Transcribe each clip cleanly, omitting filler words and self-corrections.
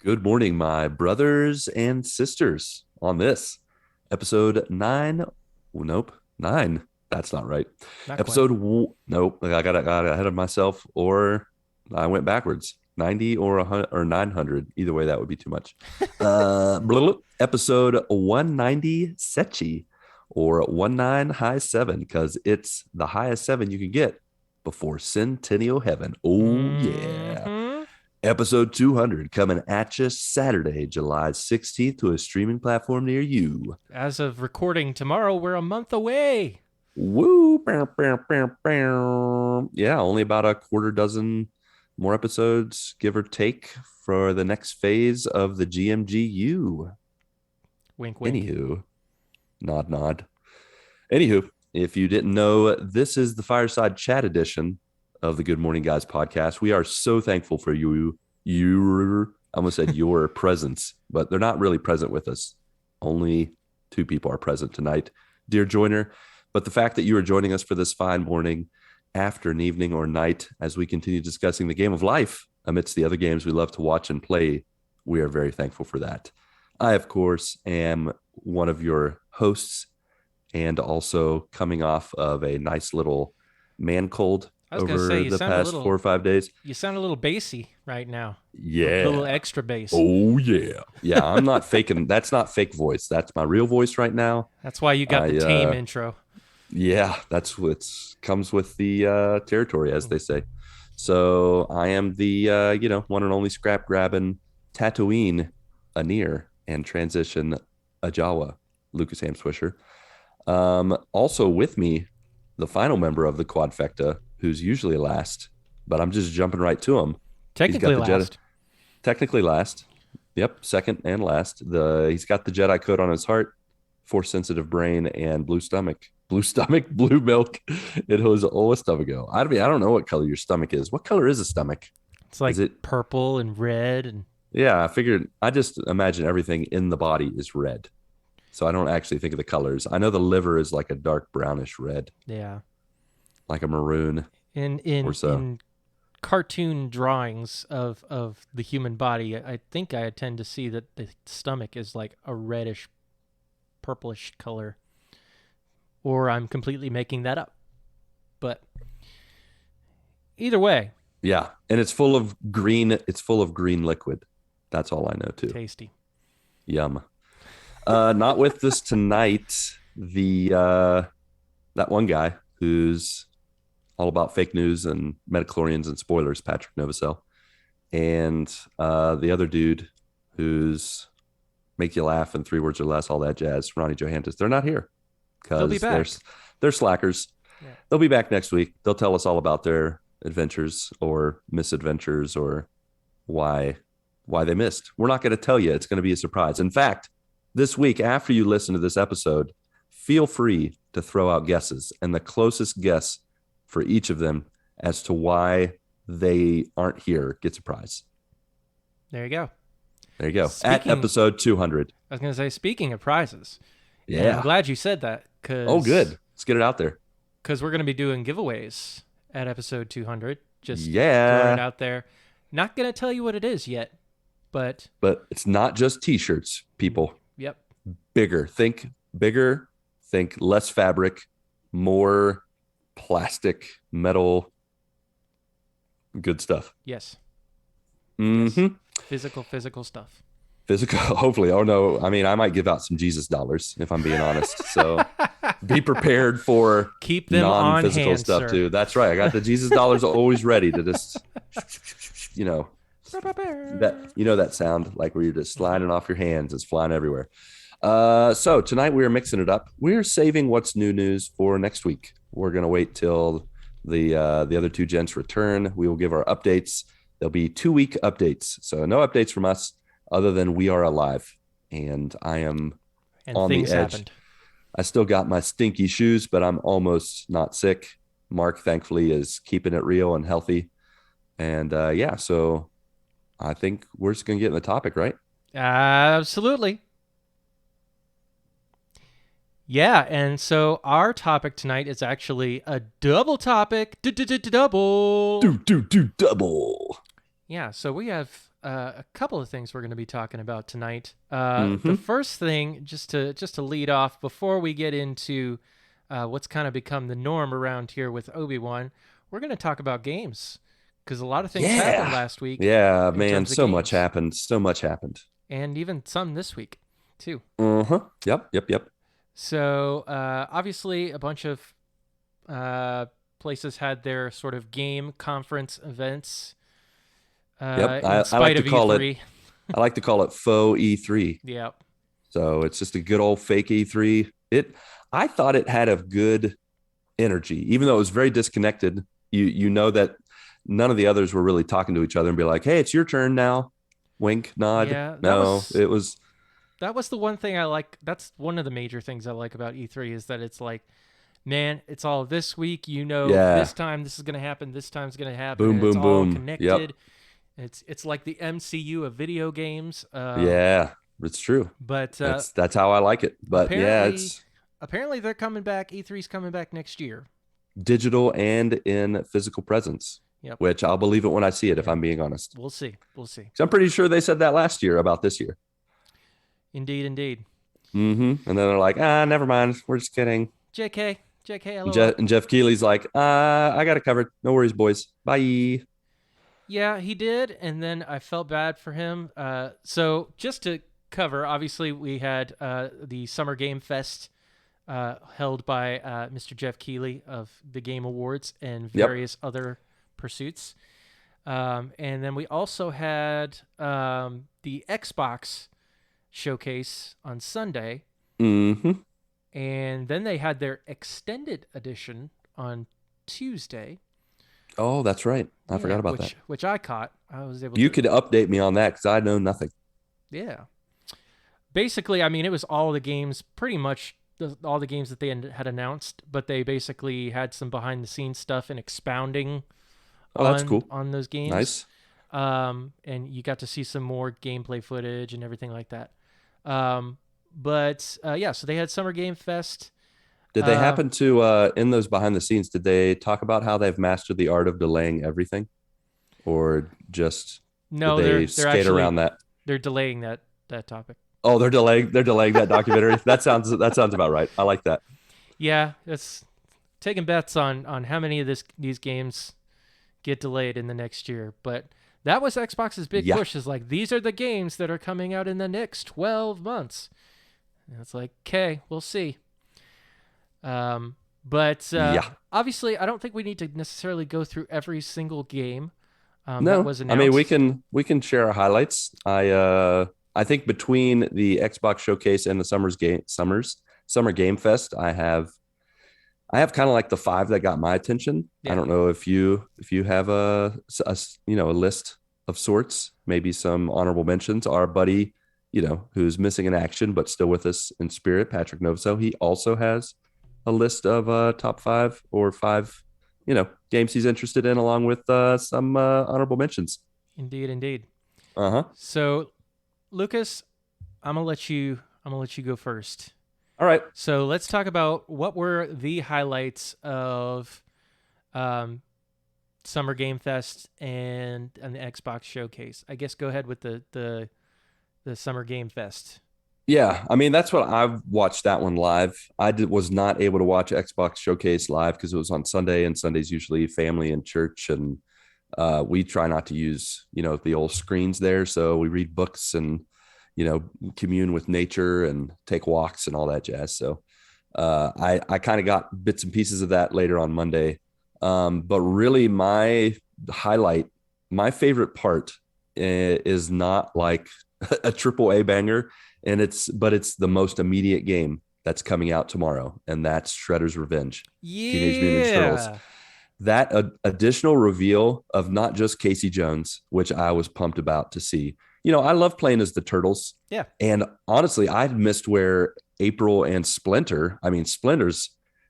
Good morning, my brothers and sisters. On this episode nine, nope, nine. That's not right. Not quite. Nope. I got ahead of myself, or I went backwards. 90 or 100 or 900. Either way, that would be too much. Episode 190 Sechi or 19 high seven, because it's the highest seven you can get before Centennial Heaven. Oh, yeah. hmm Episode 200 coming at you Saturday, July 16th to a streaming platform near you. As of recording tomorrow, we're a month away. Woo! Bow, bow, bow, bow. Yeah, only about a quarter dozen more episodes, give or take, for the next phase of the GMGU. Wink, wink. Anywho, nod, nod. Anywho, if you didn't know, this is the Fireside Chat edition of the Good Morning Guys podcast. We are so thankful for I almost said your presence, but they're not really present with us. Only two people are present tonight, dear joiner. But the fact that you are joining us for this fine morning, afternoon, evening, or night as we continue discussing the game of life amidst the other games we love to watch and play, we are very thankful for that. I, of course, am one of your hosts, and also coming off of a nice little man cold I was going to say, over the past 4 or 5 days. you sound a little bassy right now. A little Yeah. extra bass. Oh, yeah. Yeah, I'm not faking. That's not fake voice. That's my real voice right now. That's why you got the tame intro. Yeah, that's what comes with the territory, as they say. So I am the, one and only scrap grabbing Tatooine Anir and transition Ajawa, Lucas Hamswisher. Also with me, the final member of the quadfecta, who's usually last, but I'm just jumping right to him. Technically last. Technically last. Yep, second and last. He's got the Jedi coat on his heart, force sensitive brain, and blue stomach. Blue stomach, blue milk. It was all a stomach ago. I mean, I don't know what color your stomach is. What color is a stomach? It's like Is it? purple and red. And Yeah, I figured. I just imagine everything in the body is red, so I don't actually think of the colors. I know the liver is like a dark brownish red, yeah. like a maroon In or in so. in cartoon drawings of the human body, I think I tend to see that the stomach is like a reddish, purplish color. Or I'm completely making that up. But either way, Yeah, and it's full of green. It's full of green liquid. That's all I know too. tasty. Yum. Not with us tonight. The that one guy who's all about fake news and metachlorians and spoilers, Patrick Novosel, and the other dude who's make you laugh in 3 words or less, all that jazz, Ronnie Johannes. They're not here They'll be because back. they're slackers. Yeah. They'll be back next week. They'll tell us all about their adventures or misadventures or why they missed. We're not going to tell you. It's going to be a surprise. In fact, this week after you listen to this episode, feel free to throw out guesses, and the closest guess for each of them as to why they aren't here gets a prize. There you go. There you go. At Speaking- episode 200. I was going to say, speaking of prizes, and Yeah. I'm glad you said that. Oh, good. Let's get it out there. Because we're going to be doing giveaways at episode 200. Just Yeah. throwing it out there. Not going to tell you what it is yet, but But it's not just t-shirts, people. yep. Bigger. Think bigger. Think less fabric, more plastic, metal, good stuff. Yes. Mm-hmm. Physical stuff. Physical, hopefully. Oh no, I mean, I might give out some Jesus dollars if I'm being honest. So be prepared for Keep them on non-physical hand, stuff sir. too. That's right. I got the Jesus dollars always ready to just, that sound like where you're just sliding off your hands, it's flying everywhere. So tonight we are mixing it up. We're saving what's new news for next week. We're gonna wait till the other two gents return. We will give our updates. There'll be 2-week updates. So no updates from us other than we are alive, and I am And on things the edge. happened. I still got my stinky shoes, but I'm almost not sick. Mark, thankfully, is keeping it real and healthy. And so I think we're just going to get in the topic, right? Absolutely. Yeah, and so our topic tonight is actually a double topic. Double. Do double. Yeah, so we have a couple of things we're going to be talking about tonight. The Mm-hmm. first thing, just to lead off, before we get into what's kind of become the norm around here with Obi-Wan, we're going to talk about games because a lot of things happened Yeah. last week Yeah, in man. terms of So much games, happened. So much happened. and even some this week too. Uh-huh. Yep. Yep. Yep. So obviously, a bunch of uh, places had their sort of game conference events Yep. in I like spite to of call it E3. faux E3. Yeah, So it's just a good old fake E3. I thought it had a good energy, even though it was very disconnected. You know that none of the others were really talking to each other and be like, "Hey, it's your turn now." Wink, nod. yeah, No, it was that was the one thing I like. That's one of the major things I like about E3 is that it's like, man, it's all this week. You know, yeah. this time this is gonna happen. This time's gonna happen, Boom, and it's boom, all boom. Yep. connected. It's like the MCU of video games. Yeah, it's true. But That's how I like it. But yeah, apparently, it's apparently they're coming back. E3's coming back next year. digital and in physical presence, Yep. which I'll believe it when I see it, if Yeah. I'm being honest. We'll see. We'll see. 'Cause I'm pretty sure they said that last year about this year. Indeed, indeed. And then they're like, never mind. We're just kidding. JK, JK, And LOL. Jeff Keighley's like, I got it covered. No worries, boys. Bye. Yeah, he did, and then I felt bad for him. So just to cover, obviously we had the Summer Game Fest held by Mr. Jeff Keighley of the Game Awards and Yep. various other pursuits. And then we also had the Xbox showcase on Sunday, hmm and then they had their extended edition on Tuesday. Oh, that's right. I Yeah, forgot about that. which I caught. I was able You to. could update me on that because I know nothing. Yeah. Basically, I mean, it was all the games, pretty much all the games that they had announced, but they basically had some behind the scenes stuff and expounding Oh, that's cool. on those games. Nice. And you got to see some more gameplay footage and everything like that. But yeah, so they had Summer Game Fest. Did they Uh, happen to, in those behind the scenes, did they talk about how they've mastered the art of delaying everything? Or just did no, they they're skate around actually that? they're delaying that topic. Oh, they're delaying that documentary. That sounds about right. I like that. Yeah, it's taking bets on how many of these games get delayed in the next year. But that was Xbox's big Yeah. push is like, these are the games that are coming out in the next 12 months. And it's like, okay, we'll see. But Yeah. obviously, I don't think we need to necessarily go through every single game that No, was I mean announced. we can share our highlights. I think between the Xbox showcase and the summer game fest, I have kind of like the five that got my attention. I Yeah. don't know if you have a list of sorts, maybe some honorable mentions. Our buddy, who's missing in action but still with us in spirit, Patrick Novoso, he also has a list of top five or five, games he's interested in, along with some honorable mentions. Indeed, indeed. Uh huh. So, Lucas, I'm gonna let you go first. All right. So let's talk about what were the highlights of um, Summer Game Fest and the Xbox Showcase. I guess go ahead with the Summer Game Fest. Yeah, I mean that's what I've watched that one live. Was not able to watch Xbox Showcase live because it was on Sunday, and Sunday's usually family and church, and we try not to use the old screens there, so we read books and commune with nature and take walks and all that jazz. So I kind of got bits and pieces of that later on Monday, but really my highlight, my favorite part is not like a triple A banger, and it's the most immediate game that's coming out tomorrow, and that's Shredder's Revenge, Teenage Mutant Ninja Turtles. Yeah. That additional reveal of not just Casey Jones, which I was pumped about to see. I love playing as the Turtles. Yeah. And honestly, I'd missed where April and Splinter, I mean,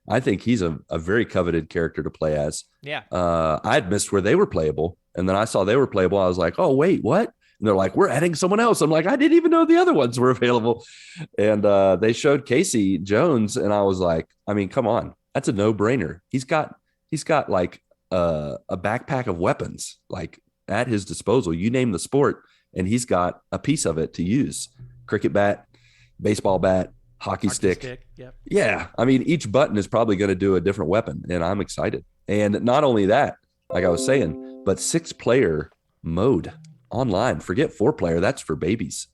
I think he's a very coveted character to play as. Yeah. I'd missed where they were playable. And then I saw they were playable. I was like, oh, wait, what? And they're like, we're adding someone else. I'm like, I didn't even know the other ones were available. And they showed Casey Jones. And I was like, I mean, come on. That's a no brainer. He's got like a backpack of weapons like at his disposal. You name the sport, and he's got a piece of it to use. Cricket bat, baseball bat, hockey stick. Yep. Yeah. I mean, each button is probably going to do a different weapon, and I'm excited. And not only that, like I was saying, but 6-player mode online. Forget 4-player. That's for babies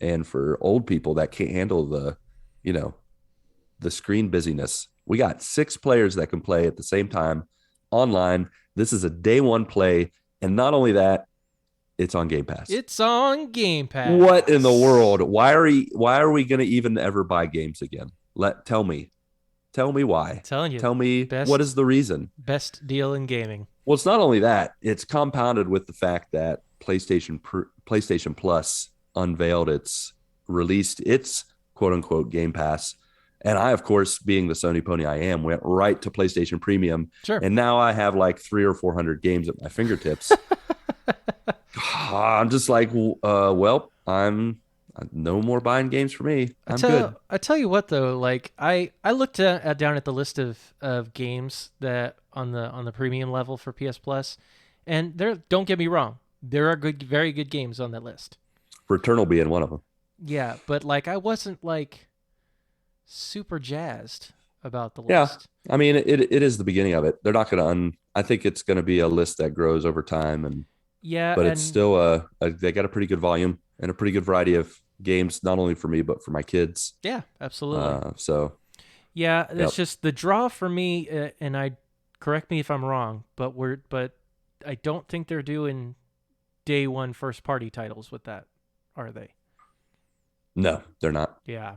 and for old people that can't handle you know, the screen busyness. We got 6 players that can play at the same time online. This is a day one play. And not only that, it's on Game Pass. It's on Game Pass. What in the world? Why are we going to even ever buy games again? Tell me why. I'm telling you. Tell me what is the reason? Best deal in gaming. Well, it's not only that, it's compounded with the fact that PlayStation Plus released its quote unquote Game Pass. And I, of course, being the Sony pony I am, went right to PlayStation Premium. Sure. And now I have like 300 or 400 games at my fingertips. I'm just like, well, I'm no more buying games for me. I'm good. I tell you what though, like I looked down at the list of games that on the premium level for PS Plus, and don't get me wrong, there are very good games on that list. Returnal being one of them. Yeah, but like I wasn't like super jazzed about the list. Yeah, I mean it is the beginning of it. They're not going to I think it's going to be a list that grows over time, and yeah, but it's still they got a pretty good volume and a pretty good variety of games, not only for me but for my kids. Yeah, absolutely. So yeah, it's just the draw for me, and I correct me if I'm wrong, but I don't think they're doing day one first party titles with that, are they? No, they're not. Yeah.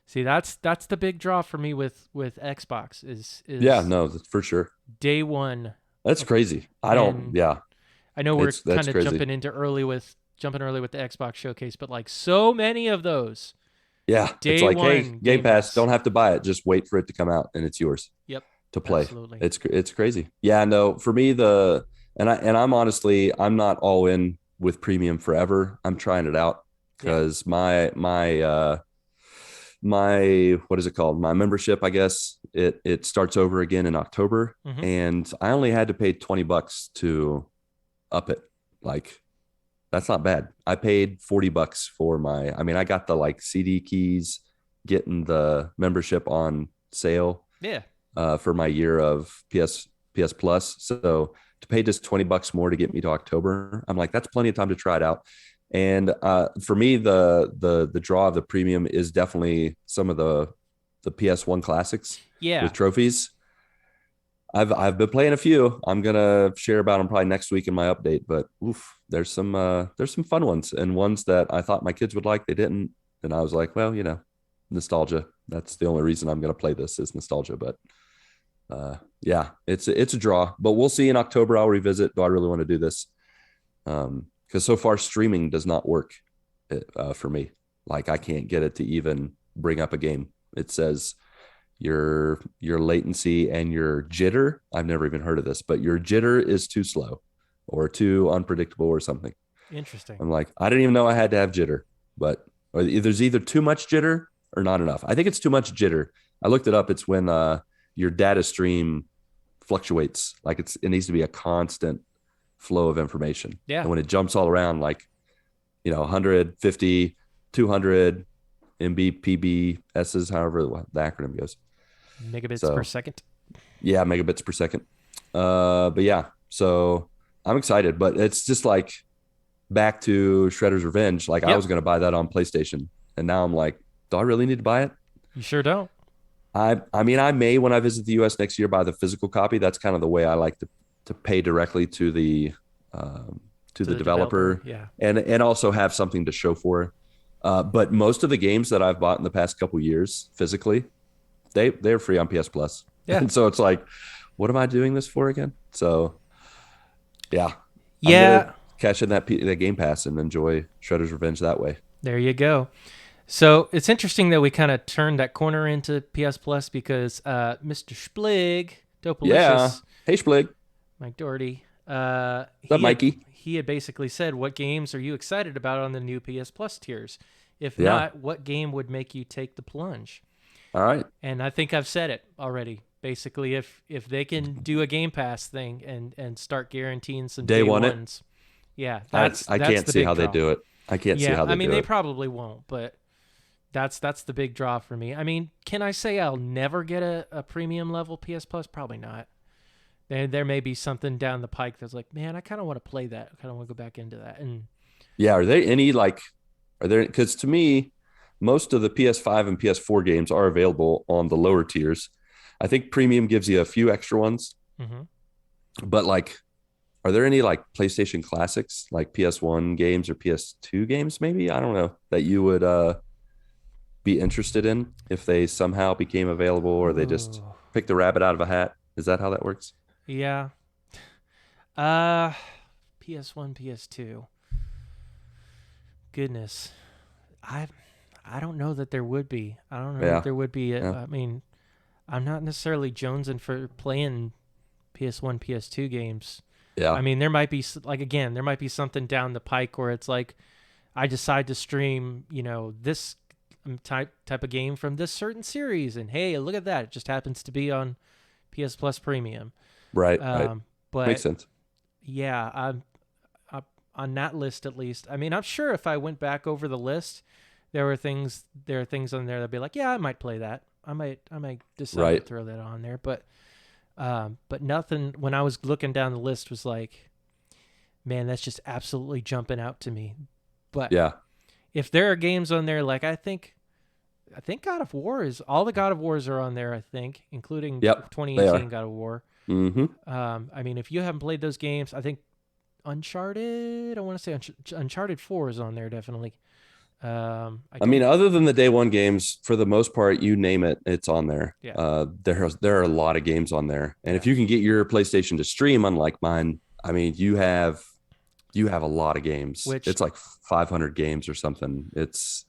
See, that's the big draw for me with Xbox is yeah, no, for sure. Day one. That's crazy. I know we're kind of jumping early with the Xbox showcase, but like so many of those. Yeah, it's like, hey, Game Pass, don't have to buy it. Just wait for it to come out, and it's yours. Yep. To play. Absolutely. It's crazy. Yeah, no, for me I'm honestly, I'm not all in with premium forever. I'm trying it out because my what is it called? My membership, I guess it starts over again in October, and I only had to pay $20 to up it. Like, that's not bad. I paid $40 for I got the like CD keys, getting the membership on sale. Yeah. For my year of PS Plus. So to pay just $20 more to get me to October, I'm like, that's plenty of time to try it out. And for me, the draw of the premium is definitely some of the PS1 classics with trophies. I've been playing a few. I'm gonna share about them probably next week in my update. But there's some fun ones, and ones that I thought my kids would like, they didn't. And I was like, well, nostalgia. That's the only reason I'm gonna play this is nostalgia. But yeah, it's a draw. But we'll see in October. I'll revisit. Do I really want to do this? Because so far streaming does not work for me. Like, I can't get it to even bring up a game. It says your latency and your jitter. I've never even heard of this, but your jitter is too slow or too unpredictable or something. Interesting. I'm like, I didn't even know I had to have jitter, but there's either too much jitter or not enough. I think it's too much jitter. I looked it up. It's when your data stream fluctuates. Like, it needs to be a constant flow of information. Yeah. And when it jumps all around, like, 150, 200 Mbps, however the acronym goes. Megabits per second. Yeah, megabits per second. But yeah, so I'm excited, but it's just like back to Shredder's Revenge. Like, I was going to buy that on PlayStation, and now I'm like, do I really need to buy it? You sure don't. I mean, I may, when I visit the US next year, buy the physical copy. That's kind of the way I like to pay directly to the developer. Yeah. And also have something to show for it. But most of the games that I've bought in the past couple years physically, they're free on PS Plus. Yeah. And so it's like, what am I doing this for again? So yeah. Yeah. Cash in that Game Pass and enjoy Shredder's Revenge that way. There you go. So it's interesting that we kind of turned that corner into PS Plus because Mr. Splig, Dopalicious. Yeah. Hey, Splig. Mike Doherty. Mikey? He had basically said, what games are you excited about on the new PS Plus tiers? If not, what game would make you take the plunge? All right. And I think I've said it already. Basically, if they can do a Game Pass thing and start guaranteeing some day ones, Yeah, I that's I that's can't the see big how they draw. do it. I can't see Yeah, how I they mean do they it. probably won't, but that's the big draw for me. I mean, can I say I'll never get a premium level PS Plus? Probably not. There may be something down the pike that's like, man, I kind of want to play that. I kind of want to go back into that. And Yeah, are there any like are there because to me, most of the PS5 and PS4 games are available on the lower tiers. I think premium gives you a few extra ones, mhm. but like are there any like PlayStation classics, like PS1 games or PS2 games, maybe? I don't know, that you would be interested in if they somehow became available or they just Oh, picked the rabbit out of a hat? Is that how that works? yeah. Uh, PS1, PS2. Goodness, I I don't know that there would be. I don't know that Yeah. there would be. Yeah. I mean, I'm not necessarily jonesing for playing PS1, PS2 games. I Yeah. mean, there might be like again, there might be something down the pike where it's like I decide to stream, this type of game from this certain series, and hey, look at that, it just happens to be on PS Plus Premium. Right. Right. Um, Makes but sense. yeah, I'm on that list at least. I mean, I'm sure if I went back over the list, there are things on there that'd be like, yeah, I might play that. I might decide to Right. throw that on there, but nothing when I was looking down the list was like, man, that's just absolutely jumping out to me. But Yeah. if there are games on there, like I think God of War is all the God of Wars are on there. I think, including Yep. They 2018 are. God of War. Mm-hmm. I mean, if you haven't played those games, I think Uncharted. I want to say Uncharted 4 is on there definitely. I I mean, don't. other than the day one games, for the most part, you name it, it's on there. Yeah, There are a lot of games on there, and if yeah. you can get your PlayStation to stream, unlike mine, I mean, you have a lot of games. Which It's like 500 games or something. It's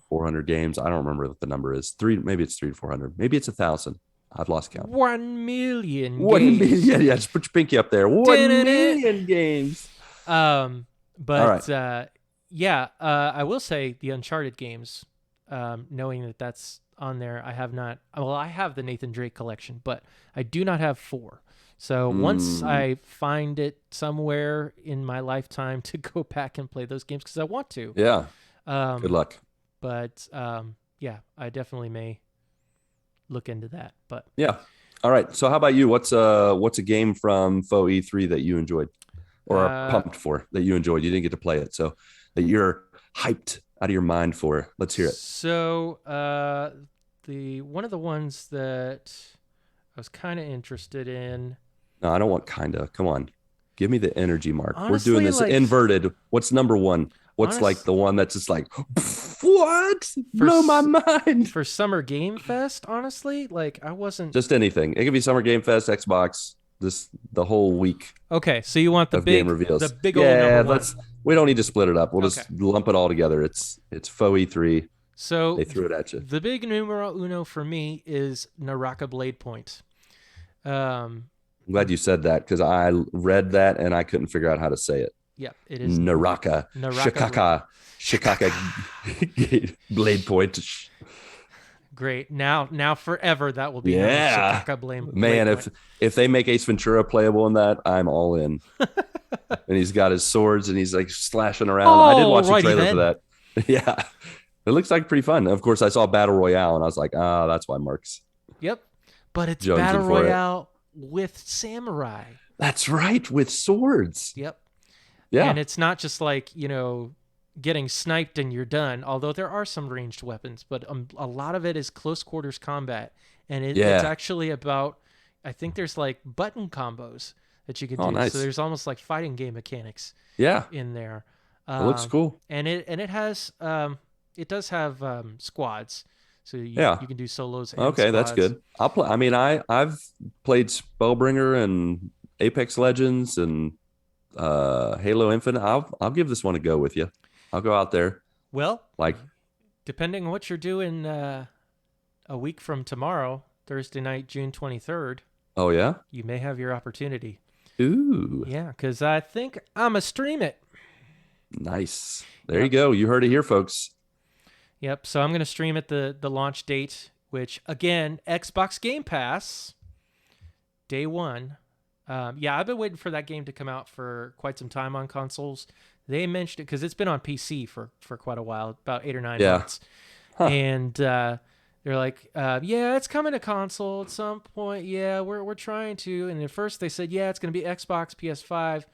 400 games. I don't remember what the number is. Three, maybe it's three to 400. Maybe it's 1,000. I've lost count. 1 million 1 million. games. Yeah, yeah. Just put your pinky up there. One Did it? million games. Um, All right. but yeah, I will say the Uncharted games. Knowing that that's on there, I have not. Well, I have the Nathan Drake collection, but I do not have 4. So once Mm, I find it somewhere in my lifetime to go back and play those games because I want to. yeah. Good Um, luck. but yeah, I definitely may look into that. But Yeah. All right. So how about you? What's a game from Faux E3 that you enjoyed or are uh, pumped for that you enjoyed? You didn't get to play it, so that you're hyped out of your mind for. Let's hear it. so the one of the ones that I was kind of interested in. No, I don't want kinda. Come on. Give me the energy, Mark. We're doing Honestly, this like inverted. What's number one? What's like honest the one that's just like, what? for Blow my mind. for Summer Game Fest, honestly, like I wasn't Just anything. It could be Summer Game Fest, Xbox, this the whole week okay. So you want of game the reveals. big old number Yeah, one? let's we don't need to split it up. We'll Okay. just lump it all together. It's Faux E3. So They threw it at you. the big numero uno for me is Naraka Blade Point. Um, I'm glad you said that because I read that and I couldn't figure out how to say it. yeah, it is Naraka, Naraka Blade. Shikaka, Shikaka Blade Point. Great. Now forever that will be known as Yeah, Shikaka Blade man. Point. If they make Ace Ventura playable in that, I'm all in. And he's got his swords and he's like slashing around. I did watch the Alrighty trailer for then. that. Yeah, it looks like pretty fun. Of course, I saw Battle Royale and I was like, ah, that's why Mark's Yep. But it's jonesing battle for it. royale with samurai. That's right, with swords. Yep. Yeah, And it's not just like, getting sniped and you're done, although there are some ranged weapons, but a lot of it is close quarters combat. And it's yeah. actually about, I think there's like button combos that you can Oh, do. So nice. there's almost like fighting game mechanics Yeah, in there. it looks cool. And it has, it does have squads. So Yeah. you can do solos and Okay, that's squads. good. I'll play. I mean, I've played Spellbringer and Apex Legends and Halo Infinite. I'll give this one a go with you. I'll go out there. Well, Like, depending on what you're doing a week from tomorrow, Thursday night, June 23rd, oh yeah, you may have your opportunity. ooh, Yeah, because I think I'm a stream it. nice. There you Yep. go. You heard it here, folks. Yep. So I'm going to stream at the launch date, which again, Xbox Game Pass, day one, Yeah, I've been waiting for that game to come out for quite some time on consoles. They mentioned it because it's been on PC for quite a while, about 8 or 9 Yeah. months, Huh. and they're like, "Yeah, it's coming to console at some point. Yeah, we're trying to." And at first they said, "Yeah, it's going to be Xbox, PS5,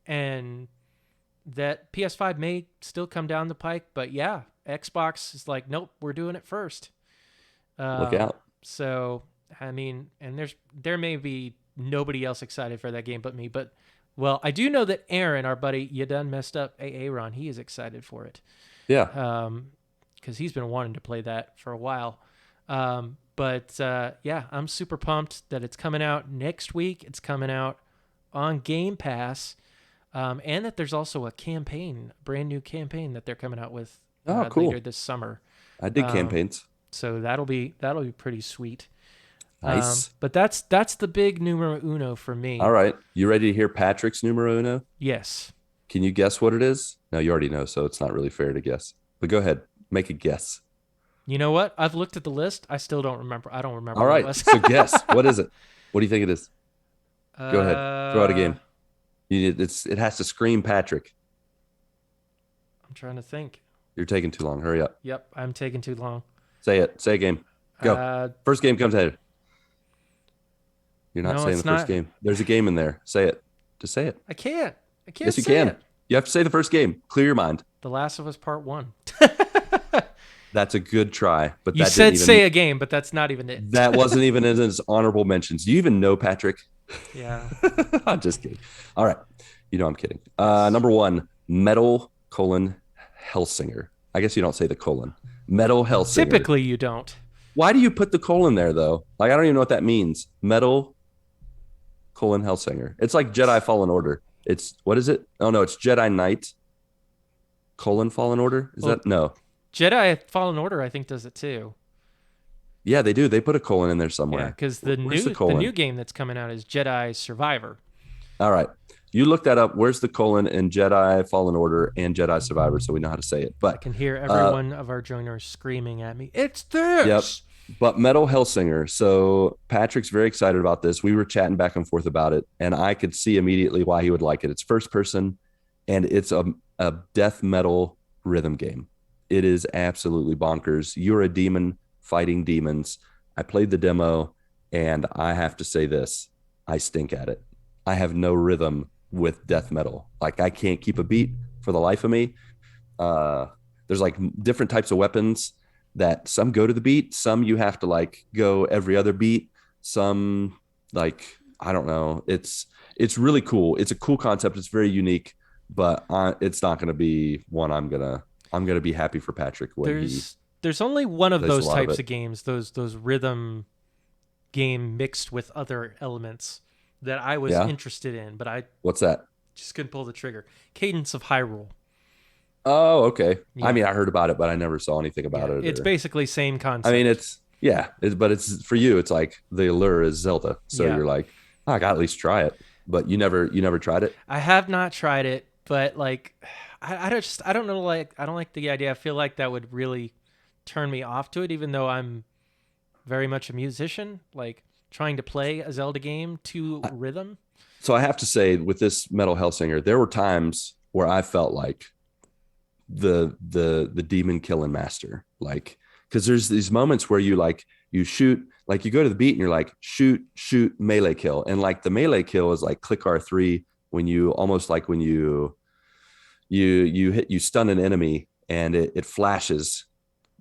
and that PS5 may still come down the pike." But yeah, Xbox is like, "Nope, we're doing it first." Look Um, out. so I mean, and there may be nobody else excited for that game but me. But well, I do know that Aaron, our buddy, you done messed up, Aaron, he is excited for it. Yeah. Because he's been wanting to play that for a while. But yeah, I'm super pumped that it's coming out next week. It's coming out on Game Pass, and that there's also a campaign, a brand new campaign that they're coming out with Oh, later cool. this summer. I dig Um, campaigns. so that'll be pretty sweet. Nice. But that's the big numero uno for All me. right. You ready to hear Patrick's numero uno? Yes. Can you guess what it is? No, you already know, so it's not really fair to guess. But go ahead, make a guess. You know what? I've looked at the list. I still don't remember. I don't remember All what it right. was. So guess. What is it? What do you think it is? Go ahead. Throw out a uh, game. It has to scream Patrick. I'm trying to think. You're taking too long. Hurry up. Yep, I'm taking too long. Say it. Say a game. Go. Uh, First game comes ahead. You're not no, saying the it's first not. game. There's a game in there. Say it. Just say it. I can't. I can't Yes, you say can. it. You have to say the first game. Clear your mind. The Last of Us Part One. That's a good try, but You that didn't said even. say a game, but that's not even it. That wasn't even in his honorable mentions. Do you even know Patrick? Yeah. I'm just kidding. All right. You know I'm kidding. Yes. Number one, Metal colon Hellsinger. I guess you don't say the colon. Metal Hellsinger. Typically, you don't. Why do you put the colon there though? Like I don't even know what that means. Metal colon Hellsinger. It's like Jedi Fallen Order. It's what is it? Oh no, it's Jedi Knight colon Fallen Order. Is Well, that no? Jedi Fallen Order, I think, does it too. Yeah, they do. They put a colon in there Yeah, somewhere. because Where's the the new colon? game that's coming out is Jedi Survivor. All right. You look that up. Where's the colon in Jedi Fallen Order and Jedi Survivor so we know how to say it. I But can hear every uh one of our joiners screaming at me. It's yep. this. But Metal Hellsinger. So Patrick's very excited about this. We were chatting back and forth about it, and I could see immediately why he would like it. It's first person, and it's a death metal rhythm game. It is absolutely bonkers. You're a demon fighting demons. I played the demo, and I have to say this: I stink at it. I have no rhythm with death metal. Like I can't keep a beat for the life of me. Uh, there's like different types of weapons that some go to the beat, some you have to like go every other beat, some like I don't know. It's really cool. It's a cool concept. It's very unique, but it's not going to be one I'm gonna be happy for Patrick when he There's only one of plays a those lot of types it. of games, those rhythm game mixed with other elements that I was Yeah, interested in, but I what's that? just couldn't pull the trigger. Cadence of Hyrule. Oh, okay. I Yeah. mean, I heard about it, but I never saw anything about Yeah. it. It's Or basically same I mean, concept. it's yeah, but it's for you. It's like the allure is Zelda, so Yeah. you're like, oh, I got to at least try it. But you never tried it. I have not tried it, but like I don't know, like I don't like the idea. I feel like that would really turn me off to it, even though I'm very much a musician, like trying to play a Zelda game to rhythm. So I have to say, with this Metal Hellsinger, there were times where I felt like the demon killing master, like because there's these moments where you shoot, like you go to the beat and you're like shoot melee kill, and like the melee kill is like click R3 when you almost like when you stun an enemy and it flashes,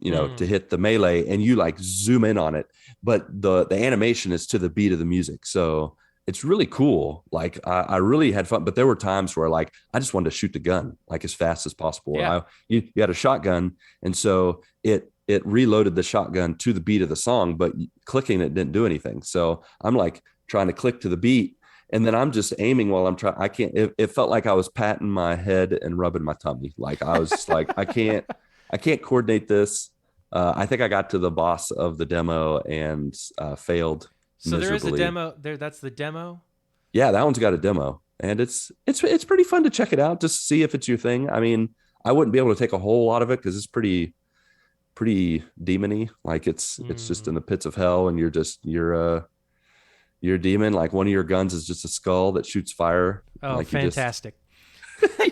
to Mm. hit the melee, and you like zoom in on it, but the animation is to the beat of the music, so it's really cool. Like I really had fun, but there were times where like I just wanted to shoot the gun like as fast as possible. Yeah. You had a shotgun, and so it reloaded the shotgun to the beat of the song, but clicking it didn't do anything. So I'm like trying to click to the beat, and then I'm just aiming while I'm trying. I can't. It felt like I was patting my head and rubbing my tummy. Like I was just like I can't coordinate this. I think I got to the boss of the demo and failed So there is a miserably. demo there. That's the demo. Yeah, that one's got a demo, and it's pretty fun to check it out, just to see if it's your thing. I mean, I wouldn't be able to take a whole lot of it because it's pretty demony. Like it's just Mm. in the pits of hell, and you're you're a demon. Like one of your guns is just a skull that shoots fire. Oh, Like you just fantastic.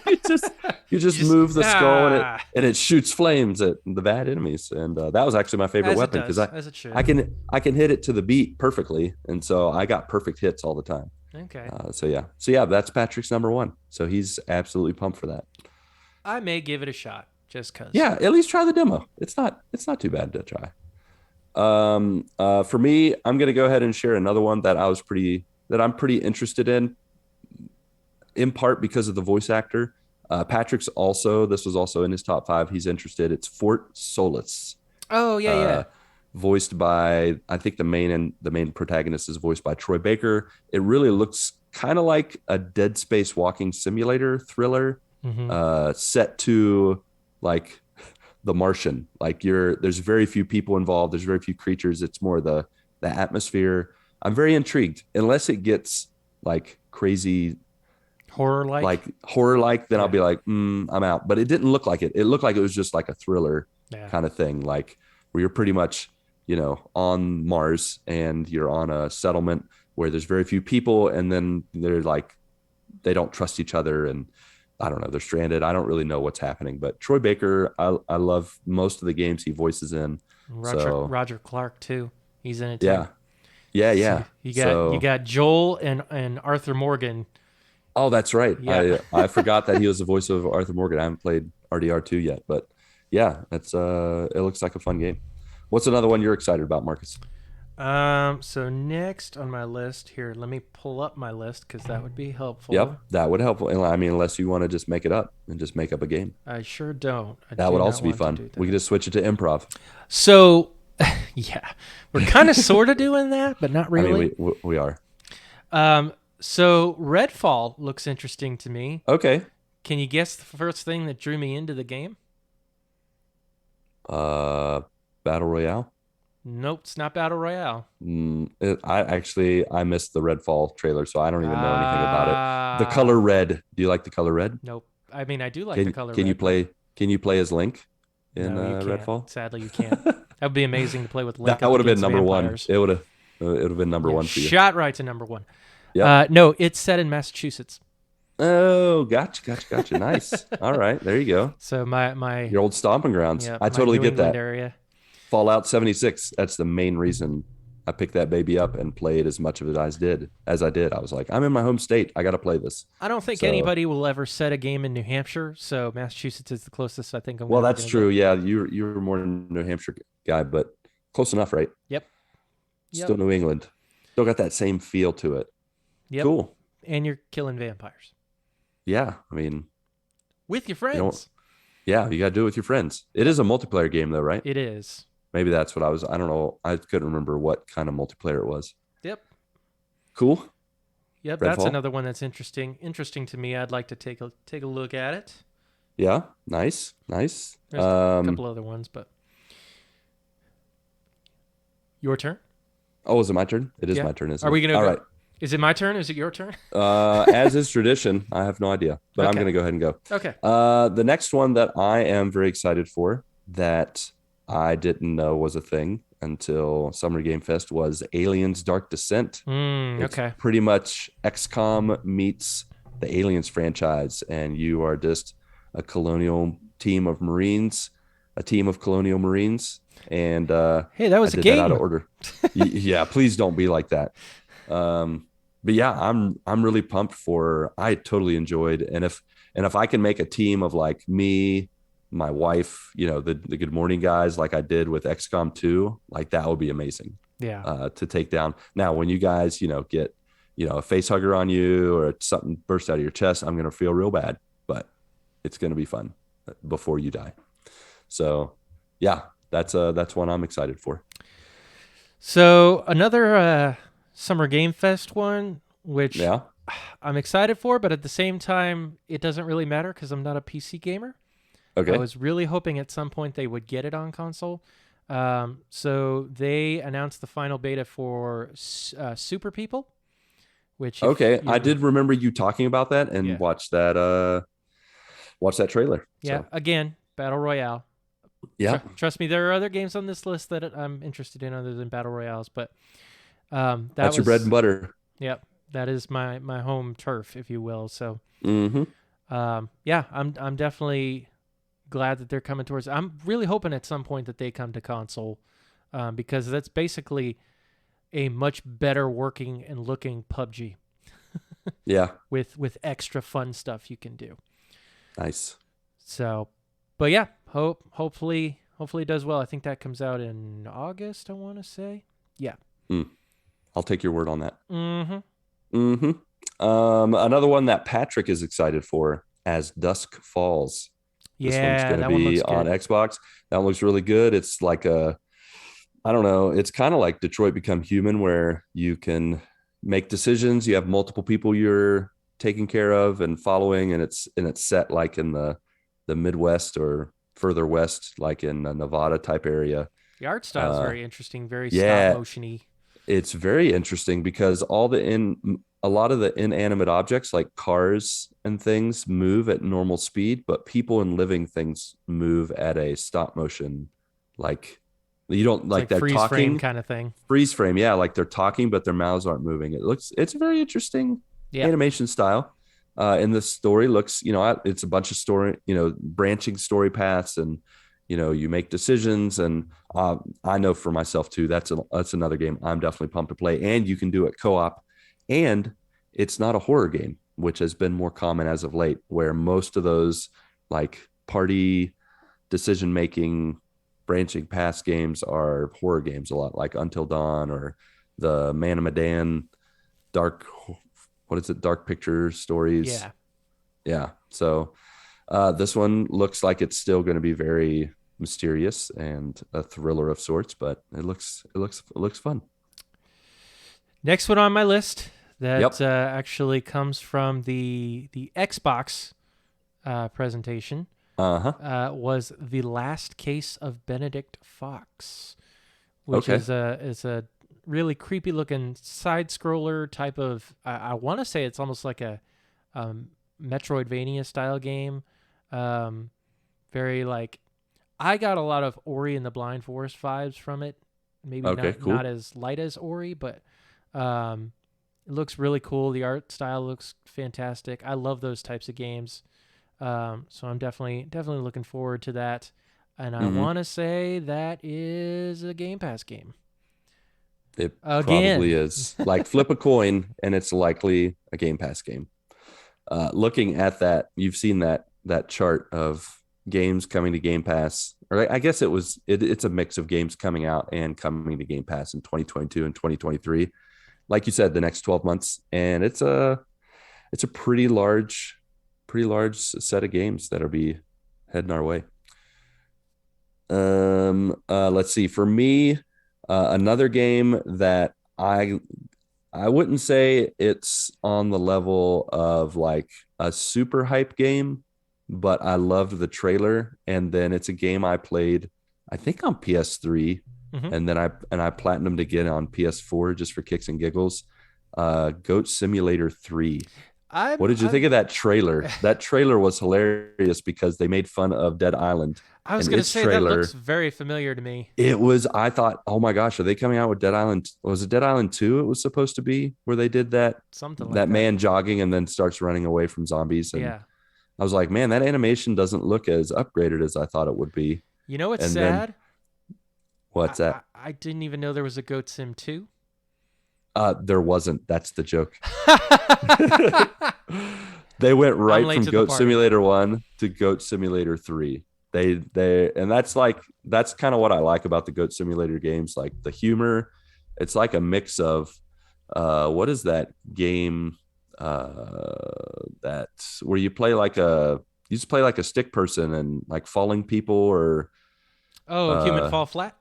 you just you You just just move the skull ah, and it shoots flames at the bad enemies. And that was actually my favorite as it weapon because does, as it I should. can hit it to the beat perfectly, and so I got perfect hits all the time. Okay. So yeah, that's Patrick's number one. So he's absolutely pumped for that. I may give it a shot just cuz. Yeah, at least try the demo. It's not too bad to try. For me, I'm gonna go ahead and share another one that I'm pretty interested in part because of the voice actor. Patrick's also this was also in his top five. He's interested. It's Fort Solis, Oh, yeah, yeah. uh, voiced by I think the main protagonist is voiced by Troy Baker. It really looks kind of like a Dead Space walking simulator thriller, Mhm. set to like the Martian. Like there's very few people involved. There's very few creatures. It's more the atmosphere. I'm very intrigued. Unless it gets like crazy, Horror like? like horror like, then I'll Yeah. be like, I'm out. But it didn't look like it. It looked like it was just like a thriller Yeah. kind of thing, like where you're pretty much, on Mars and you're on a settlement where there's very few people, and then they're like they don't trust each other, and I don't know, they're stranded. I don't really know what's happening. But Troy Baker, I love most of the games he voices in. Roger So Roger Clark too. He's in it too. yeah, yeah, So yeah. you So got Joel and Arthur Morgan. oh, that's right. Yeah. I forgot that he was the voice of Arthur Morgan. I haven't played RDR2 yet, but yeah, it looks like a fun game. What's another one you're excited about, Marcus? So next on my list here, let me pull up my list because that would be helpful. Yep, that would help. I mean, unless you want to just make it up and just make up a game. I sure don't. I That do would not also be want to fun. do We that. could just switch it to improv. So, yeah, we're kind of sort of doing that, but not I mean, really. we are. So Redfall looks interesting to me. Okay. Can you guess the first thing that drew me into the game? Uh, Battle Royale. Nope, it's not Battle Royale. I missed the Redfall trailer, so I don't even know anything about it. The Ah, color red. Do you like the color red? nope. I mean, I do like the Can color can you red, but play can you play as Link in no, you can't. Redfall? Sadly, you can't. That would be amazing to play with Link That up would have been against number one. vampires. It would have been number Yeah, one for you. shot right to number one. Yep. No, it's set in Massachusetts. Oh, gotcha. Nice. All right, there you go. So my Your old stomping grounds. yeah, I my totally New get England that. area. Fallout 76. That's the main reason I picked that baby up and played as much of it as I did. I was like, I'm in my home state. I got to play this. I don't think So, anybody will ever set a game in New Hampshire, so Massachusetts is the closest I think I'm well, ever that's going to true. get. Yeah, you're more New Hampshire guy, but close enough, right? Yep. Still Yep. New England. Still got that same feel to it. Yep. Cool. And you're killing vampires Yeah, I mean, with your you know, friends. yeah, you got to do it with your friends. It Yep. is a multiplayer game, though, right? It is. Maybe that's what I was. I don't know. I couldn't remember what kind of multiplayer it was. Yep. Cool. Yep. That's Redfall. another one that's interesting. Interesting to me. I'd like to take a look at it. Yeah. Nice. Nice. There's a couple other ones, but your turn. Oh, is it my turn? It is Yeah. my turn, isn't Are it? we gonna All go? right. Is it my turn? Is it your turn? As is tradition, I have no idea, but I'm Okay. going to go ahead and go. Okay. The next one that I am very excited for that I didn't know was a thing until Summer Game Fest was Aliens Dark Descent. It's Okay. pretty much XCOM meets the Aliens franchise, and you are just a colonial team of Marines, a team of colonial Marines. And Hey, that I was a did that out game. of order. Yeah, please don't be like that. But yeah, I'm really pumped for. I totally enjoyed, and if I can make a team of like me, my wife, the Good Morning guys, like I did with XCOM 2, like that would be amazing Yeah. to take down. Now, when you guys, get a face hugger on you or something bursts out of your chest, I'm gonna feel real bad, but it's gonna be fun before you die. So yeah, that's one I'm excited for. So another Summer Game Fest one, which Yeah. I'm excited for, but at the same time, it doesn't really matter because I'm not a PC gamer. I Okay. was really hoping at some point they would get it on console. So they announced the final beta for Super People, which Okay. I did remember you talking about that and Yeah. watch that trailer. Yeah, So again, Battle Royale. yeah. Trust me, there are other games on this list that I'm interested in other than Battle Royales, but That That's your bread and was, butter. yep, that is my home turf, if you will. So, Mm-hmm. yeah, I'm definitely glad that they're coming towards. I'm really hoping at some point that they come to console, because that's basically a much better working and looking PUBG Yeah. with extra fun stuff you can do. Nice. So, but yeah, hopefully it does well. I think that comes out in August, I want to say. Yeah. Mm, I'll take your word on that. Mm-hmm. Mm-hmm. Another one that Patrick is excited for as Dusk Falls. This one's Yeah, going to that one be looks on good. Xbox. That one looks really good. It's like I don't know, it's kind of like Detroit Become Human, where you can make decisions. You have multiple people you're taking care of and following, and it's set like in the Midwest or further west, like in a Nevada type area. The art style is Uh, very interesting, very stop yeah, motiony. it's very interesting because a lot of the inanimate objects like cars and things move at normal speed, but people and living things move at a stop motion, like you don't It's like like they're freeze frame talking kind of thing. freeze frame, yeah, like they're talking but their mouths aren't moving. It's a very interesting Yeah. animation style. And the story looks, it's a bunch of story, branching story paths, and you make decisions. And I know for myself too, that's another game I'm definitely pumped to play. And you can do it co-op, and it's not a horror game, which has been more common as of late, where most of those like party decision making branching past games are horror games a lot, like Until Dawn or the Man of Medan dark, what is it, dark picture stories. Yeah. Yeah, so this one looks like it's still going to be very mysterious and a thriller of sorts, but it looks fun. Next one on my list that Yep. actually comes from the Xbox presentation Uh-huh. was The Last Case of Benedict Fox, which Okay. is a really creepy looking side scroller type of. I want to say it's almost like a um, Metroidvania style game. Um, very like I got a lot of Ori and the Blind Forest vibes from it. Maybe Okay, not cool. as light as Ori, but um, it looks really cool. The art style looks fantastic. I love those types of games. So I'm definitely looking forward to that. And I Mm-hmm. want to say that is a Game Pass game It probably again. is. Like flip a coin and it's likely a Game Pass game. Looking at that, you've seen that chart of games coming to Game Pass, or I guess it's a mix of games coming out and coming to Game Pass in 2022 and 2023. Like you said, the next 12 months, and it's a pretty large set of games that'll be heading our way. Let's see. For me, another game that I wouldn't say it's on the level of like a super hype game, but I loved the trailer. And then it's a game I played, I think on PS3, Hmm. and then I platinumed again on PS4 just for kicks and giggles. Goat Simulator 3. What I'm did you think of that trailer? That trailer was hilarious because they made fun of Dead Island, I was and gonna its say that looks trailer, very familiar to me. I thought, oh my gosh, are they coming out with Dead Island? Was it Dead Island 2 it was supposed to be, where they did that Something like that that. man jogging and then starts running away from zombies? And Yeah. I was like, man, that animation doesn't look as upgraded as I thought it would be. You know what's And then sad? what's that? I didn't even know there was a Goat Sim 2. There wasn't. That's the joke. They went I'm right late from to the Goat party. Simulator 1 to Goat Simulator 3. They and that's kind of what I like about the Goat Simulator games, like the humor. It's like a mix of what is that game that where you just play like a stick person and like falling people, or Oh, Human uh Fall Flat?